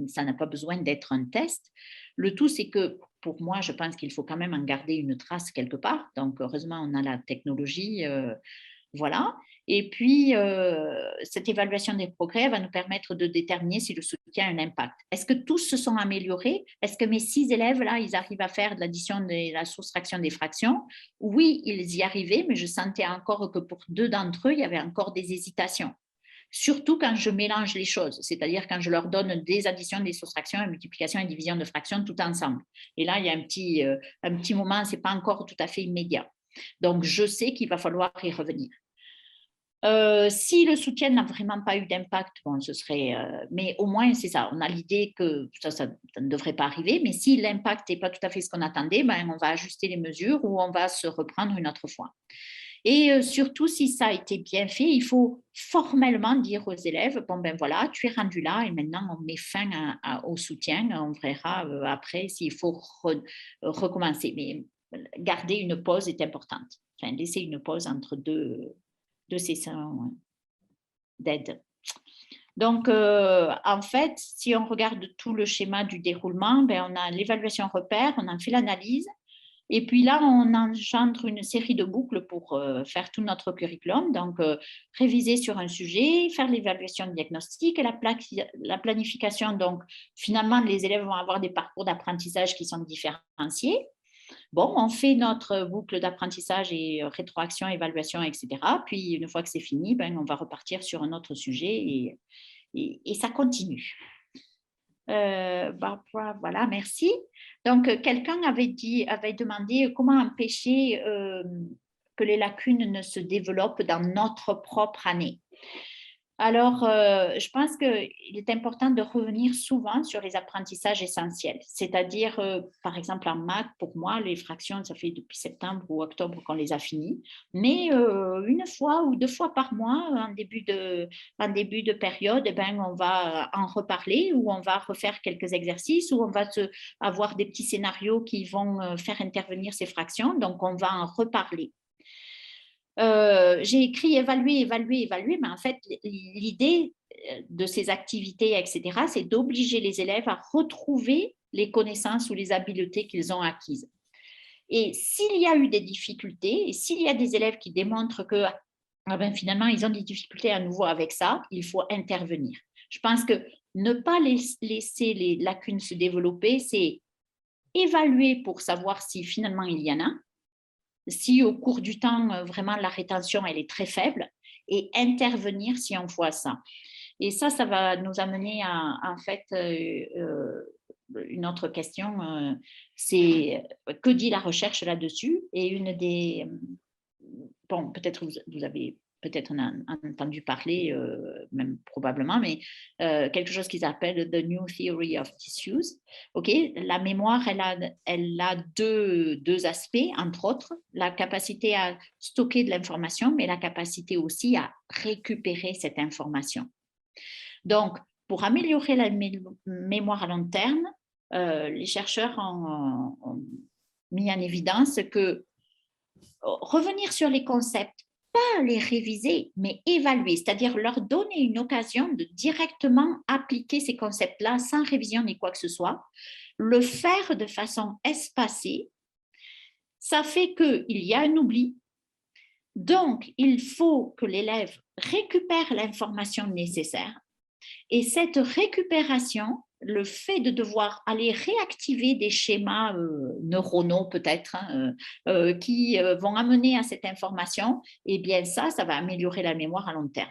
Ça n'a pas besoin d'être un test. Le tout, c'est que pour moi, je pense qu'il faut quand même en garder une trace quelque part. Donc, heureusement, on a la technologie. Voilà. Et puis, cette évaluation des progrès va nous permettre de déterminer si le soutien a un impact. Est-ce que tous se sont améliorés? Est-ce que mes 6 élèves, là, ils arrivent à faire de l'addition et la soustraction des fractions? Oui, ils y arrivaient, mais je sentais encore que pour 2 d'entre eux, il y avait encore des hésitations. Surtout quand je mélange les choses, c'est-à-dire quand je leur donne des additions, des soustractions, une multiplication et division de fractions tout ensemble. Et là, il y a un petit moment, ce n'est pas encore tout à fait immédiat. Donc, je sais qu'il va falloir y revenir. Si le soutien n'a vraiment pas eu d'impact, bon, ce serait, mais au moins c'est ça, on a l'idée que ça ne devrait pas arriver, mais si l'impact n'est pas tout à fait ce qu'on attendait, ben, on va ajuster les mesures ou on va se reprendre une autre fois. Et surtout, si ça a été bien fait, il faut formellement dire aux élèves, bon ben voilà, tu es rendu là et maintenant on met fin au soutien, on verra après s'il faut recommencer. Mais garder une pause est importante, enfin, laisser une pause entre deux sessions d'aide. Donc, en fait, si on regarde tout le schéma du déroulement, ben, on a l'évaluation repère, on en fait l'analyse, et puis là, on engendre une série de boucles pour faire tout notre curriculum. Donc, réviser sur un sujet, faire l'évaluation diagnostique et la planification. Donc, finalement, les élèves vont avoir des parcours d'apprentissage qui sont différenciés. Bon, on fait notre boucle d'apprentissage et rétroaction, évaluation, etc. Puis, une fois que c'est fini, ben, on va repartir sur un autre sujet et ça continue. Barbara, voilà, merci. Donc, quelqu'un avait demandé comment empêcher que les lacunes ne se développent dans notre propre année. Alors, je pense qu'il est important de revenir souvent sur les apprentissages essentiels. C'est-à-dire, par exemple, en maths, pour moi, les fractions, ça fait depuis septembre ou octobre qu'on les a finies. Mais une fois ou 2 fois par mois, en début de période, eh ben, on va en reparler ou on va refaire quelques exercices ou on va avoir des petits scénarios qui vont faire intervenir ces fractions. Donc, on va en reparler. J'ai écrit évaluer, mais en fait, l'idée de ces activités, etc., c'est d'obliger les élèves à retrouver les connaissances ou les habiletés qu'ils ont acquises. Et s'il y a eu des difficultés, et s'il y a des élèves qui démontrent que ben, finalement, ils ont des difficultés à nouveau avec ça, il faut intervenir. Je pense que ne pas laisser les lacunes se développer, c'est évaluer pour savoir si finalement il y en a, si au cours du temps, vraiment, la rétention, elle est très faible, et intervenir si on voit ça. Et ça va nous amener à, en fait, une autre question, c'est que dit la recherche là-dessus? Et une des... Bon, peut-être vous avez peut-être entendu parler, même probablement, mais quelque chose qu'ils appellent The New Theory of Tissues. Okay? La mémoire, elle a deux aspects, entre autres, la capacité à stocker de l'information, mais la capacité aussi à récupérer cette information. Donc, pour améliorer la mémoire à long terme, les chercheurs ont mis en évidence que revenir sur les concepts, pas les réviser, mais évaluer, c'est-à-dire leur donner une occasion de directement appliquer ces concepts-là sans révision ni quoi que ce soit, le faire de façon espacée, ça fait qu'il y a un oubli. Donc, il faut que l'élève récupère l'information nécessaire. Et cette récupération, le fait de devoir aller réactiver des schémas neuronaux peut-être qui vont amener à cette information, eh bien ça va améliorer la mémoire à long terme.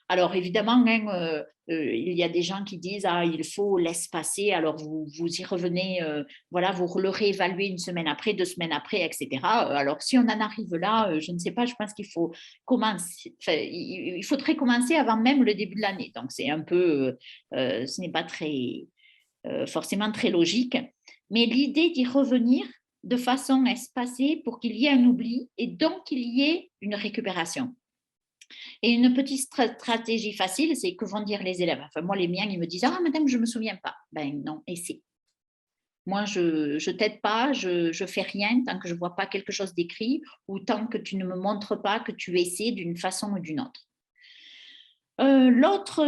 Alors évidemment, il y a des gens qui disent il faut l'espacer, alors vous y revenez, voilà, vous le réévaluez 1 semaine après, 2 semaines après, etc. Alors si on en arrive là, je ne sais pas, je pense qu'il faut commencer, il faudrait commencer avant même le début de l'année. Donc c'est un peu, ce n'est pas forcément très logique, mais l'idée d'y revenir de façon espacée pour qu'il y ait un oubli et donc qu'il y ait une récupération. Et une petite stratégie facile, c'est que vont dire les élèves. Enfin, moi, les miens, ils me disent: «Ah madame, je ne me souviens pas». Ben non, essaie. Moi, je t'aide pas, je fais rien tant que je vois pas quelque chose d'écrit ou tant que tu ne me montres pas que tu essaies d'une façon ou d'une autre. L'autre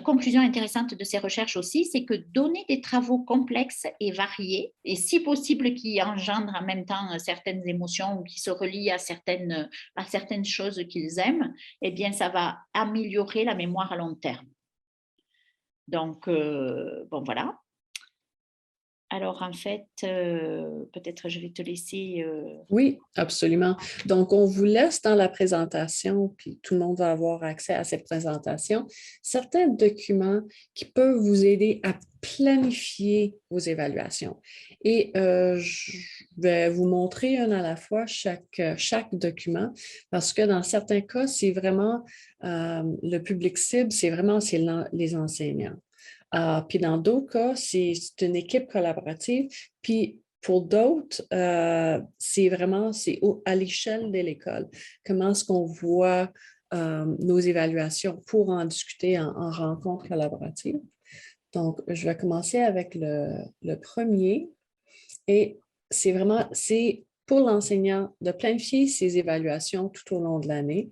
conclusion intéressante de ces recherches aussi, c'est que donner des travaux complexes et variés, et si possible qui engendrent en même temps certaines émotions ou qui se relient à certaines choses qu'ils aiment, eh bien, ça va améliorer la mémoire à long terme. Donc, bon, voilà. Alors, en fait, peut-être je vais te laisser. Oui, absolument. Donc, on vous laisse dans la présentation, puis tout le monde va avoir accès à cette présentation, certains documents qui peuvent vous aider à planifier vos évaluations. Et je vais vous montrer un à la fois chaque document, parce que dans certains cas, c'est vraiment le public cible, c'est les enseignants. Puis dans d'autres cas, c'est une équipe collaborative. Puis pour d'autres, c'est à l'échelle de l'école. Comment est-ce qu'on voit nos évaluations pour en discuter en rencontre collaborative? Donc, je vais commencer avec le premier. Et c'est pour l'enseignant de planifier ses évaluations tout au long de l'année,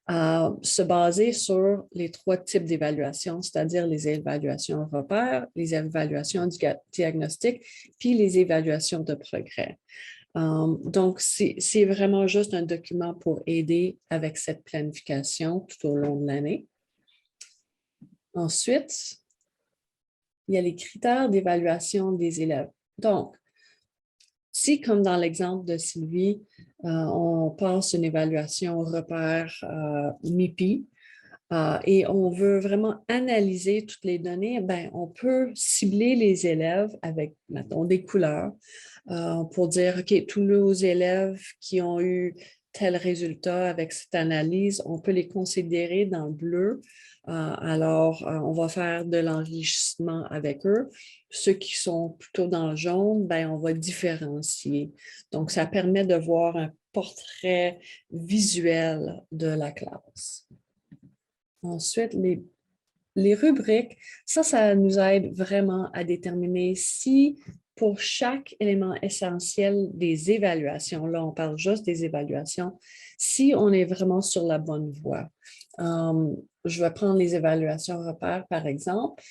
se baser sur les 3 types d'évaluations, c'est-à-dire les évaluations repères, les évaluations diagnostiques, puis les évaluations de progrès. Donc, c'est vraiment juste un document pour aider avec cette planification tout au long de l'année. Ensuite, il y a les critères d'évaluation des élèves. Donc, si, comme dans l'exemple de Sylvie, on passe une évaluation repère MIPI et on veut vraiment analyser toutes les données, ben, on peut cibler les élèves avec, mettons, des couleurs pour dire, OK, tous nos élèves qui ont eu tel résultat avec cette analyse, on peut les considérer dans le bleu. Alors, on va faire de l'enrichissement avec eux. Ceux qui sont plutôt dans le jaune, ben, on va différencier. Donc, ça permet de voir un portrait visuel de la classe. Ensuite, les rubriques, ça nous aide vraiment à déterminer si pour chaque élément essentiel des évaluations, là on parle juste des évaluations, si on est vraiment sur la bonne voie. Je vais prendre les évaluations repères par exemple.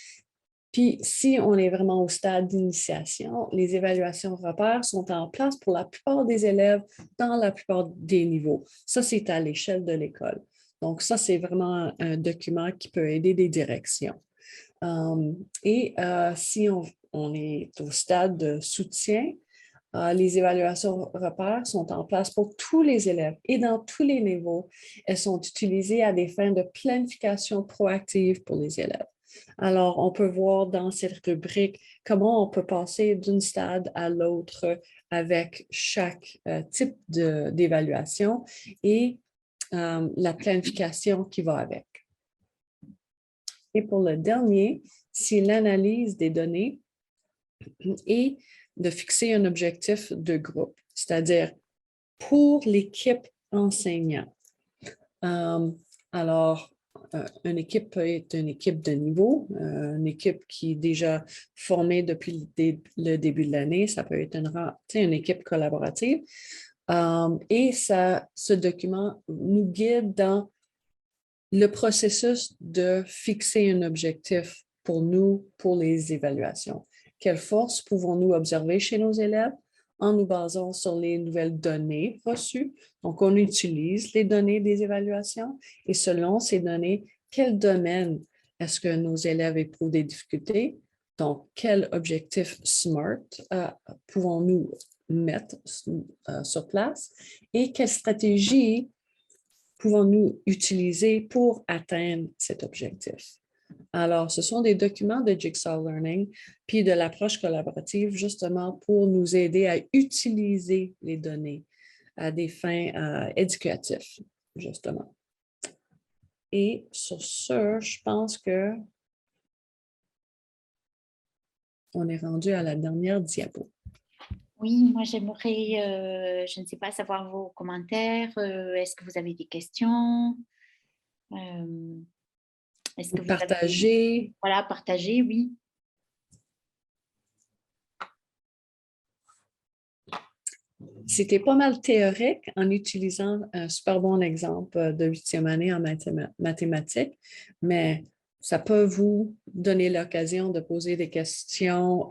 Puis, si on est vraiment au stade d'initiation, les évaluations repères sont en place pour la plupart des élèves dans la plupart des niveaux. Ça, c'est à l'échelle de l'école. Donc, ça, c'est vraiment un document qui peut aider des directions. Si on est au stade de soutien, les évaluations repères sont en place pour tous les élèves et dans tous les niveaux. Elles sont utilisées à des fins de planification proactive pour les élèves. Alors, on peut voir dans cette rubrique comment on peut passer d'un stade à l'autre avec chaque type d'évaluation et la planification qui va avec. Et pour le dernier, c'est l'analyse des données et de fixer un objectif de groupe, c'est-à-dire pour l'équipe enseignant. Alors, une équipe peut être une équipe de niveau, une équipe qui est déjà formée depuis le début de l'année. Ça peut être une équipe collaborative. Et ce document nous guide dans le processus de fixer un objectif pour nous, pour les évaluations. Quelles forces pouvons-nous observer chez nos élèves en nous basant sur les nouvelles données reçues? Donc, on utilise les données des évaluations et selon ces données, quel domaine est-ce que nos élèves éprouvent des difficultés? Donc, quel objectif SMART pouvons-nous mettre sur place et quelle stratégie pouvons-nous utiliser pour atteindre cet objectif? Alors, ce sont des documents de Jigsaw Learning, puis de l'approche collaborative, justement pour nous aider à utiliser les données à des fins éducatives, justement. Et sur ce, je pense que on est rendu à la dernière diapo. Oui, moi j'aimerais, je ne sais pas, savoir vos commentaires. Est-ce que vous avez des questions? Euh, Est-ce que vous avez, Partager. voilà, partagé, oui. C'était pas mal théorique en utilisant un super bon exemple de 8e année en mathématiques, mais ça peut vous donner l'occasion de poser des questions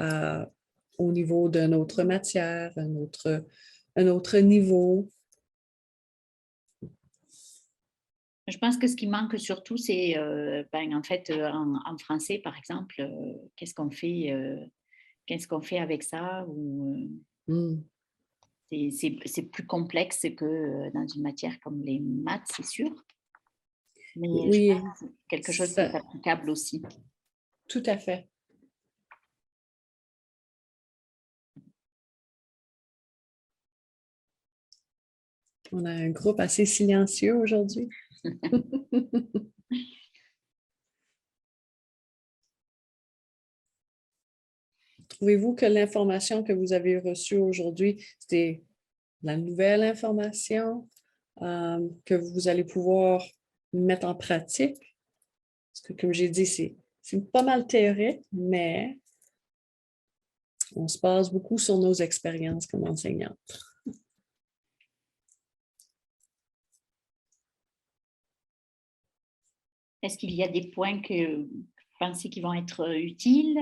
au niveau d'une autre matière, un autre niveau. Je pense que ce qui manque surtout, c'est, en fait, en français, par exemple, qu'est-ce qu'on fait avec ça? Ou, Hmm. c'est plus complexe que dans une matière comme les maths, c'est sûr. Mais je Oui, pense que c'est quelque chose qui est ça, applicable aussi. tout à fait. On a un groupe assez silencieux aujourd'hui. Trouvez-vous que l'information que vous avez reçue aujourd'hui, c'était la nouvelle information que vous allez pouvoir mettre en pratique? Parce que, comme j'ai dit, c'est pas mal théorique, mais on se base beaucoup sur nos expériences comme enseignants. Est-ce qu'il y a des points que vous pensez qui vont être utiles?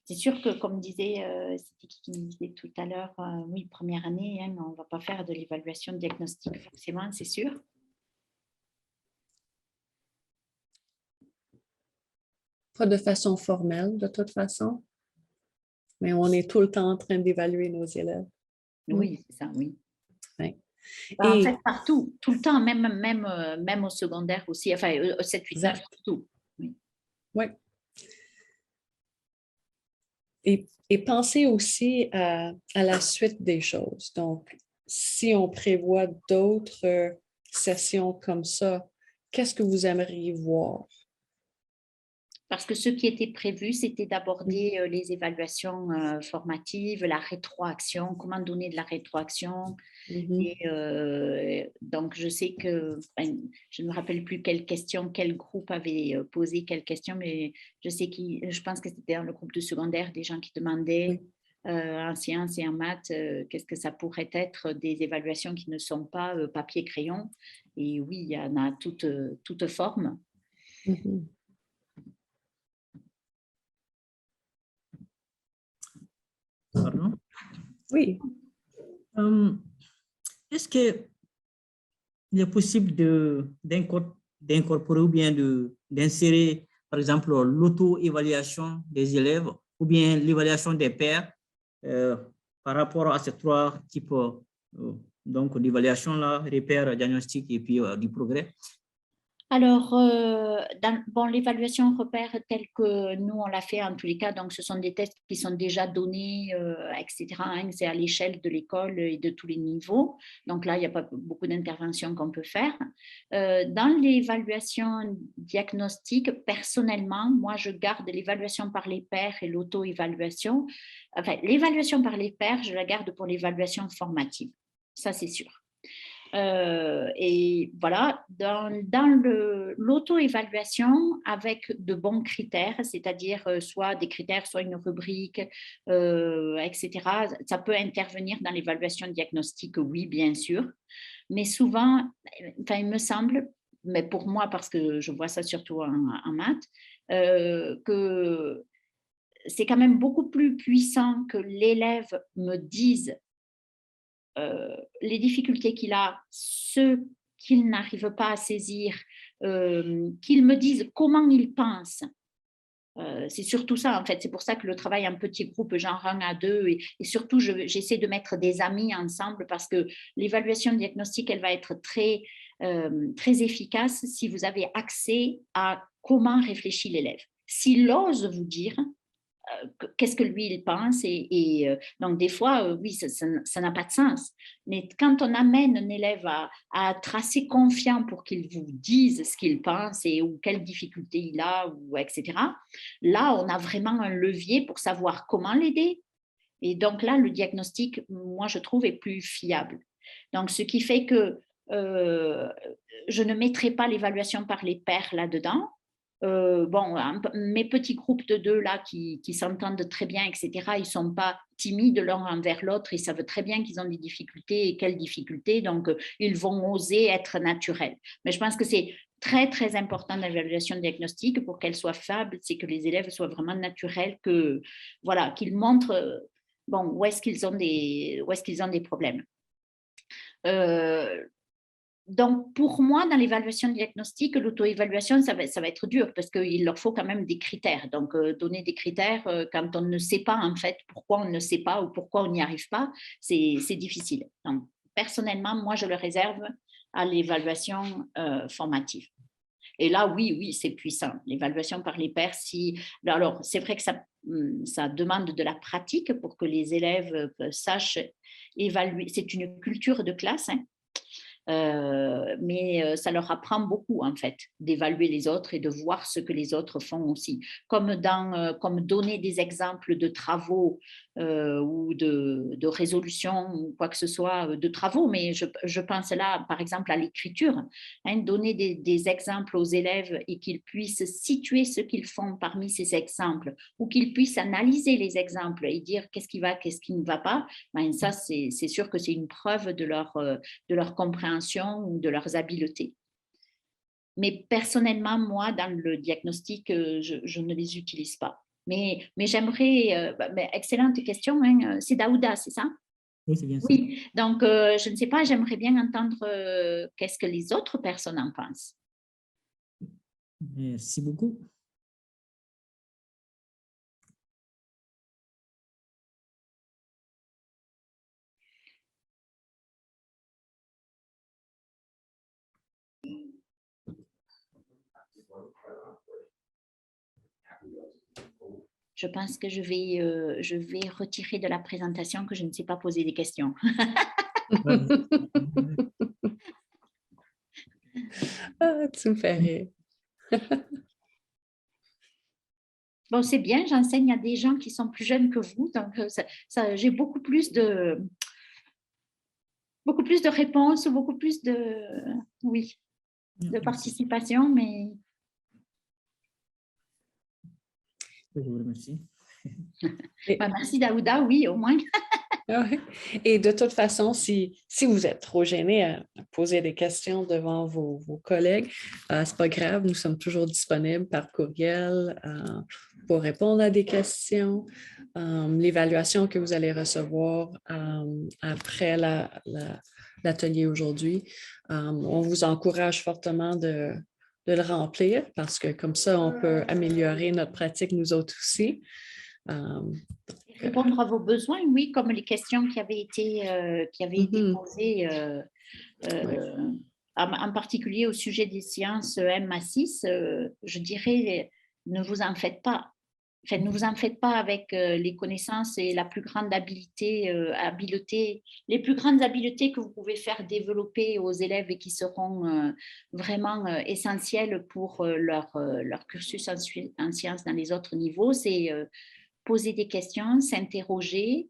C'est sûr que, comme disait, c'était qui me disait tout à l'heure, oui, première année, hein, on ne va pas faire de l'évaluation diagnostique forcément, c'est sûr. Pas de façon formelle, de toute façon, mais on est tout le temps en train d'évaluer nos élèves. Oui, c'est ça, oui. Ouais. En Et, fait, partout, tout le temps, même au secondaire aussi, enfin, 7, 8, 9, exact. tout. Oui. Ouais. Et pensez aussi à la suite des choses. Donc, si on prévoit d'autres sessions comme ça, qu'est-ce que vous aimeriez voir? Parce que ce qui était prévu, c'était d'aborder les évaluations formatives, la rétroaction, comment donner de la rétroaction. Mhm. Et donc, je sais que, je ne me rappelle plus quelle question, quel groupe avait posé quelle question, mais je pense que c'était dans le groupe de secondaire, des gens qui demandaient Oui. en sciences et en maths, qu'est-ce que ça pourrait être des évaluations qui ne sont pas papier-crayon. Et oui, il y en a toute forme. Mhm. Pardon? Oui. Euh, Est-ce qu'il est possible d'incorporer ou bien d'insérer, par exemple, l'auto-évaluation des élèves ou bien l'évaluation des pairs euh, par rapport à ces trois types donc d'évaluation-là, repères, diagnostic et puis du progrès? Alors, bon, l'évaluation repère telle que nous, on l'a fait en tous les cas, donc ce sont des tests qui sont déjà donnés, etc. Hein, c'est à l'échelle de l'école et de tous les niveaux. Donc là, il n'y a pas beaucoup d'interventions qu'on peut faire. Dans l'évaluation diagnostique, personnellement, moi, je garde l'évaluation par les pairs et l'auto-évaluation. Enfin, l'évaluation par les pairs, je la garde pour l'évaluation formative. Ça, c'est sûr. Et voilà, dans l'auto-évaluation avec de bons critères, c'est-à-dire soit des critères, soit une rubrique, etc. Ça peut intervenir dans l'évaluation diagnostique, oui, bien sûr. Mais souvent, enfin, il me semble, mais pour moi, parce que je vois ça surtout en maths, que c'est quand même beaucoup plus puissant que l'élève me dise les difficultés qu'il a, ce qu'il n'arrive pas à saisir, qu'il me dise comment il pense. C'est surtout ça, en fait. C'est pour ça que le travail en petit groupe, genre 1 à 2, et surtout, j'essaie de mettre des amis ensemble parce que l'évaluation diagnostique, elle va être très efficace si vous avez accès à comment réfléchit l'élève. S'il ose vous dire, qu'est-ce que lui il pense donc des fois oui ça n'a pas de sens, mais quand on amène un élève à être assez confiant pour qu'il vous dise ce qu'il pense ou quelles difficultés il a ou etc., là on a vraiment un levier pour savoir comment l'aider Et donc là, le diagnostic, moi, je trouve, est plus fiable. Donc, ce qui fait que je ne mettrai pas l'évaluation par les pairs là-dedans. Bon, mes petits groupes de 2 là qui s'entendent très bien, etc., ils ne sont pas timides l'un envers l'autre, ils savent très bien qu'ils ont des difficultés et quelles difficultés, donc ils vont oser être naturels. Mais je pense que c'est très, très important l'évaluation diagnostique pour qu'elle soit fiable, c'est que les élèves soient vraiment naturels, que, voilà, qu'ils montrent bon, où est-ce qu'ils ont des problèmes. Donc, pour moi, dans l'évaluation diagnostique, l'auto-évaluation, ça va être dur parce qu'il leur faut quand même des critères. Donc, donner des critères quand on ne sait pas, en fait, pourquoi on ne sait pas ou pourquoi on n'y arrive pas, c'est difficile. Donc, personnellement, moi, je le réserve à l'évaluation formative. Et là, oui, c'est puissant. L'évaluation par les pairs, alors, c'est vrai que ça demande de la pratique pour que les élèves sachent évaluer. C'est une culture de classe, hein. Mais ça leur apprend beaucoup, en fait, d'évaluer les autres et de voir ce que les autres font aussi. Comme donner des exemples de travaux ou de résolution ou quoi que ce soit de travaux, mais je pense là, par exemple, à l'écriture, hein, donner des exemples aux élèves et qu'ils puissent situer ce qu'ils font parmi ces exemples ou qu'ils puissent analyser les exemples et dire qu'est-ce qui va, qu'est-ce qui ne va pas, ben, ça, c'est sûr que c'est une preuve de leur compréhension ou de leurs habiletés. Mais personnellement, moi, dans le diagnostic, je ne les utilise pas. Mais j'aimerais, excellente question, hein, c'est Daouda, c'est ça? Oui, c'est bien ça. Oui, donc je ne sais pas, j'aimerais bien entendre qu'est-ce que les autres personnes en pensent. Merci beaucoup. Je pense que je vais retirer de la présentation que je ne sais pas poser des questions. Ah, tu me fais rire. Bon, c'est bien, j'enseigne à des gens qui sont plus jeunes que vous, donc j'ai beaucoup plus de réponses, beaucoup plus de participation, mais... Je vous remercie. Merci Daouda, oui, au moins. Ouais. Et de toute façon, si vous êtes trop gêné à poser des questions devant vos collègues, c'est pas grave, nous sommes toujours disponibles par courriel pour répondre à des questions. L'évaluation que vous allez recevoir après l'atelier aujourd'hui, on vous encourage fortement de le remplir parce que comme ça, on peut améliorer notre pratique nous autres aussi. Répondre à vos besoins, oui, comme les questions qui avaient été posées, en particulier au sujet des sciences MA6, je dirais, ne vous en faites pas. Enfin, ne vous en faites pas avec les connaissances et la plus grande habileté, les plus grandes habiletés que vous pouvez faire développer aux élèves et qui seront vraiment essentielles pour leur cursus en sciences dans les autres niveaux, c'est poser des questions, s'interroger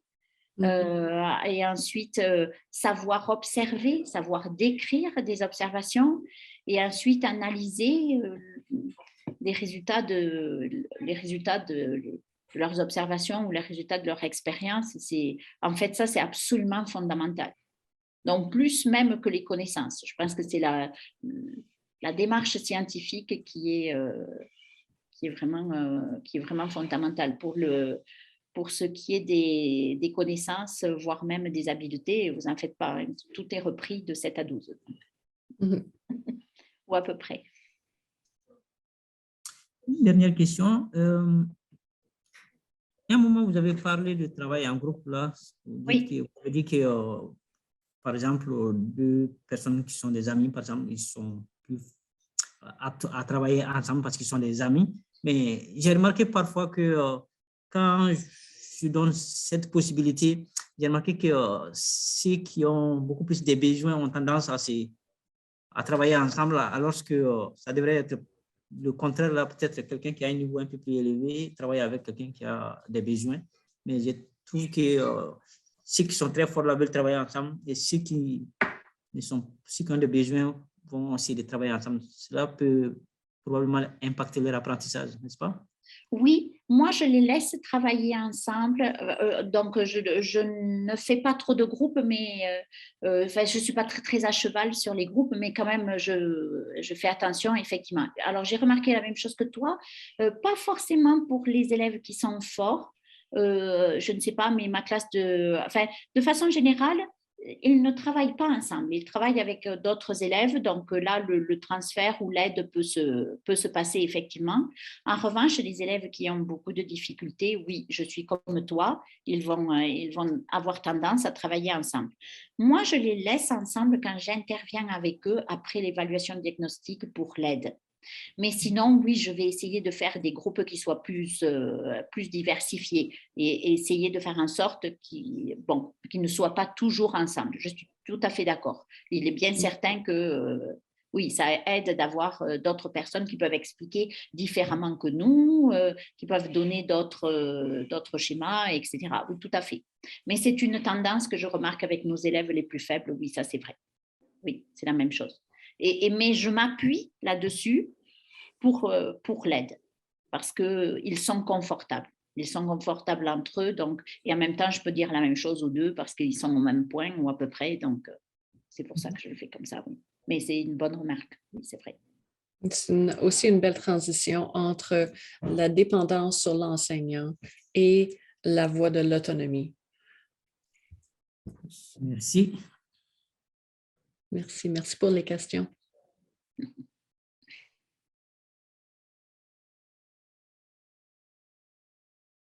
et ensuite savoir observer, savoir décrire des observations et ensuite analyser les résultats de leurs observations ou les résultats de leur expérience. En fait, ça, c'est absolument fondamental. Donc, plus même que les connaissances. Je pense que c'est la démarche scientifique qui est vraiment fondamentale pour ce qui est des connaissances, voire même des habiletés. Vous n'en faites pas, tout est repris de 7 à 12. Ou à peu près. Une dernière question. À un moment, vous avez parlé de travail en groupe là. Vous avez dit que par exemple, 2 personnes qui sont des amis, par exemple, ils sont plus à travailler ensemble parce qu'ils sont des amis. Mais j'ai remarqué parfois que quand je donne cette possibilité, j'ai remarqué que ceux qui ont beaucoup plus de besoins ont tendance à travailler ensemble, alors que ça devrait être le contraire. Là, peut-être quelqu'un qui a un niveau un peu plus élevé travaille avec quelqu'un qui a des besoins. Mais j'ai trouve que ceux qui sont très forts là veulent travailler ensemble et ceux qui ont des besoins vont essayer de travailler ensemble. Cela peut probablement impacter leur apprentissage, n'est-ce pas? Oui, moi, je les laisse travailler ensemble. Donc, je ne fais pas trop de groupes, mais enfin, je ne suis pas très à cheval sur les groupes, mais quand même, je fais attention, effectivement. Alors, j'ai remarqué la même chose que toi, pas forcément pour les élèves qui sont forts. Je ne sais pas, mais ma classe enfin, de façon générale, ils ne travaillent pas ensemble, ils travaillent avec d'autres élèves, donc là, le transfert ou l'aide peut se passer effectivement. En revanche, les élèves qui ont beaucoup de difficultés, oui, je suis comme toi, ils vont avoir tendance à travailler ensemble. Moi, je les laisse ensemble quand j'interviens avec eux après l'évaluation diagnostique pour l'aide. Mais sinon, oui, je vais essayer de faire des groupes qui soient plus diversifiés et essayer de faire en sorte qu'ils ne soient pas toujours ensemble. Je suis tout à fait d'accord. Il est bien certain que oui, ça aide d'avoir d'autres personnes qui peuvent expliquer différemment que nous, qui peuvent donner d'autres schémas, etc. Oui, tout à fait. Mais c'est une tendance que je remarque avec nos élèves les plus faibles. Oui, ça c'est vrai. Oui, c'est la même chose. Mais je m'appuie là-dessus pour l'aide, parce qu'ils sont confortables. Ils sont confortables entre eux, donc, et en même temps, je peux dire la même chose aux deux parce qu'ils sont au même point ou à peu près, donc c'est pour ça que je le fais comme ça. Oui. Mais c'est une bonne remarque, oui, c'est vrai. C'est aussi une belle transition entre la dépendance sur l'enseignant et la voie de l'autonomie. Merci. Merci pour les questions.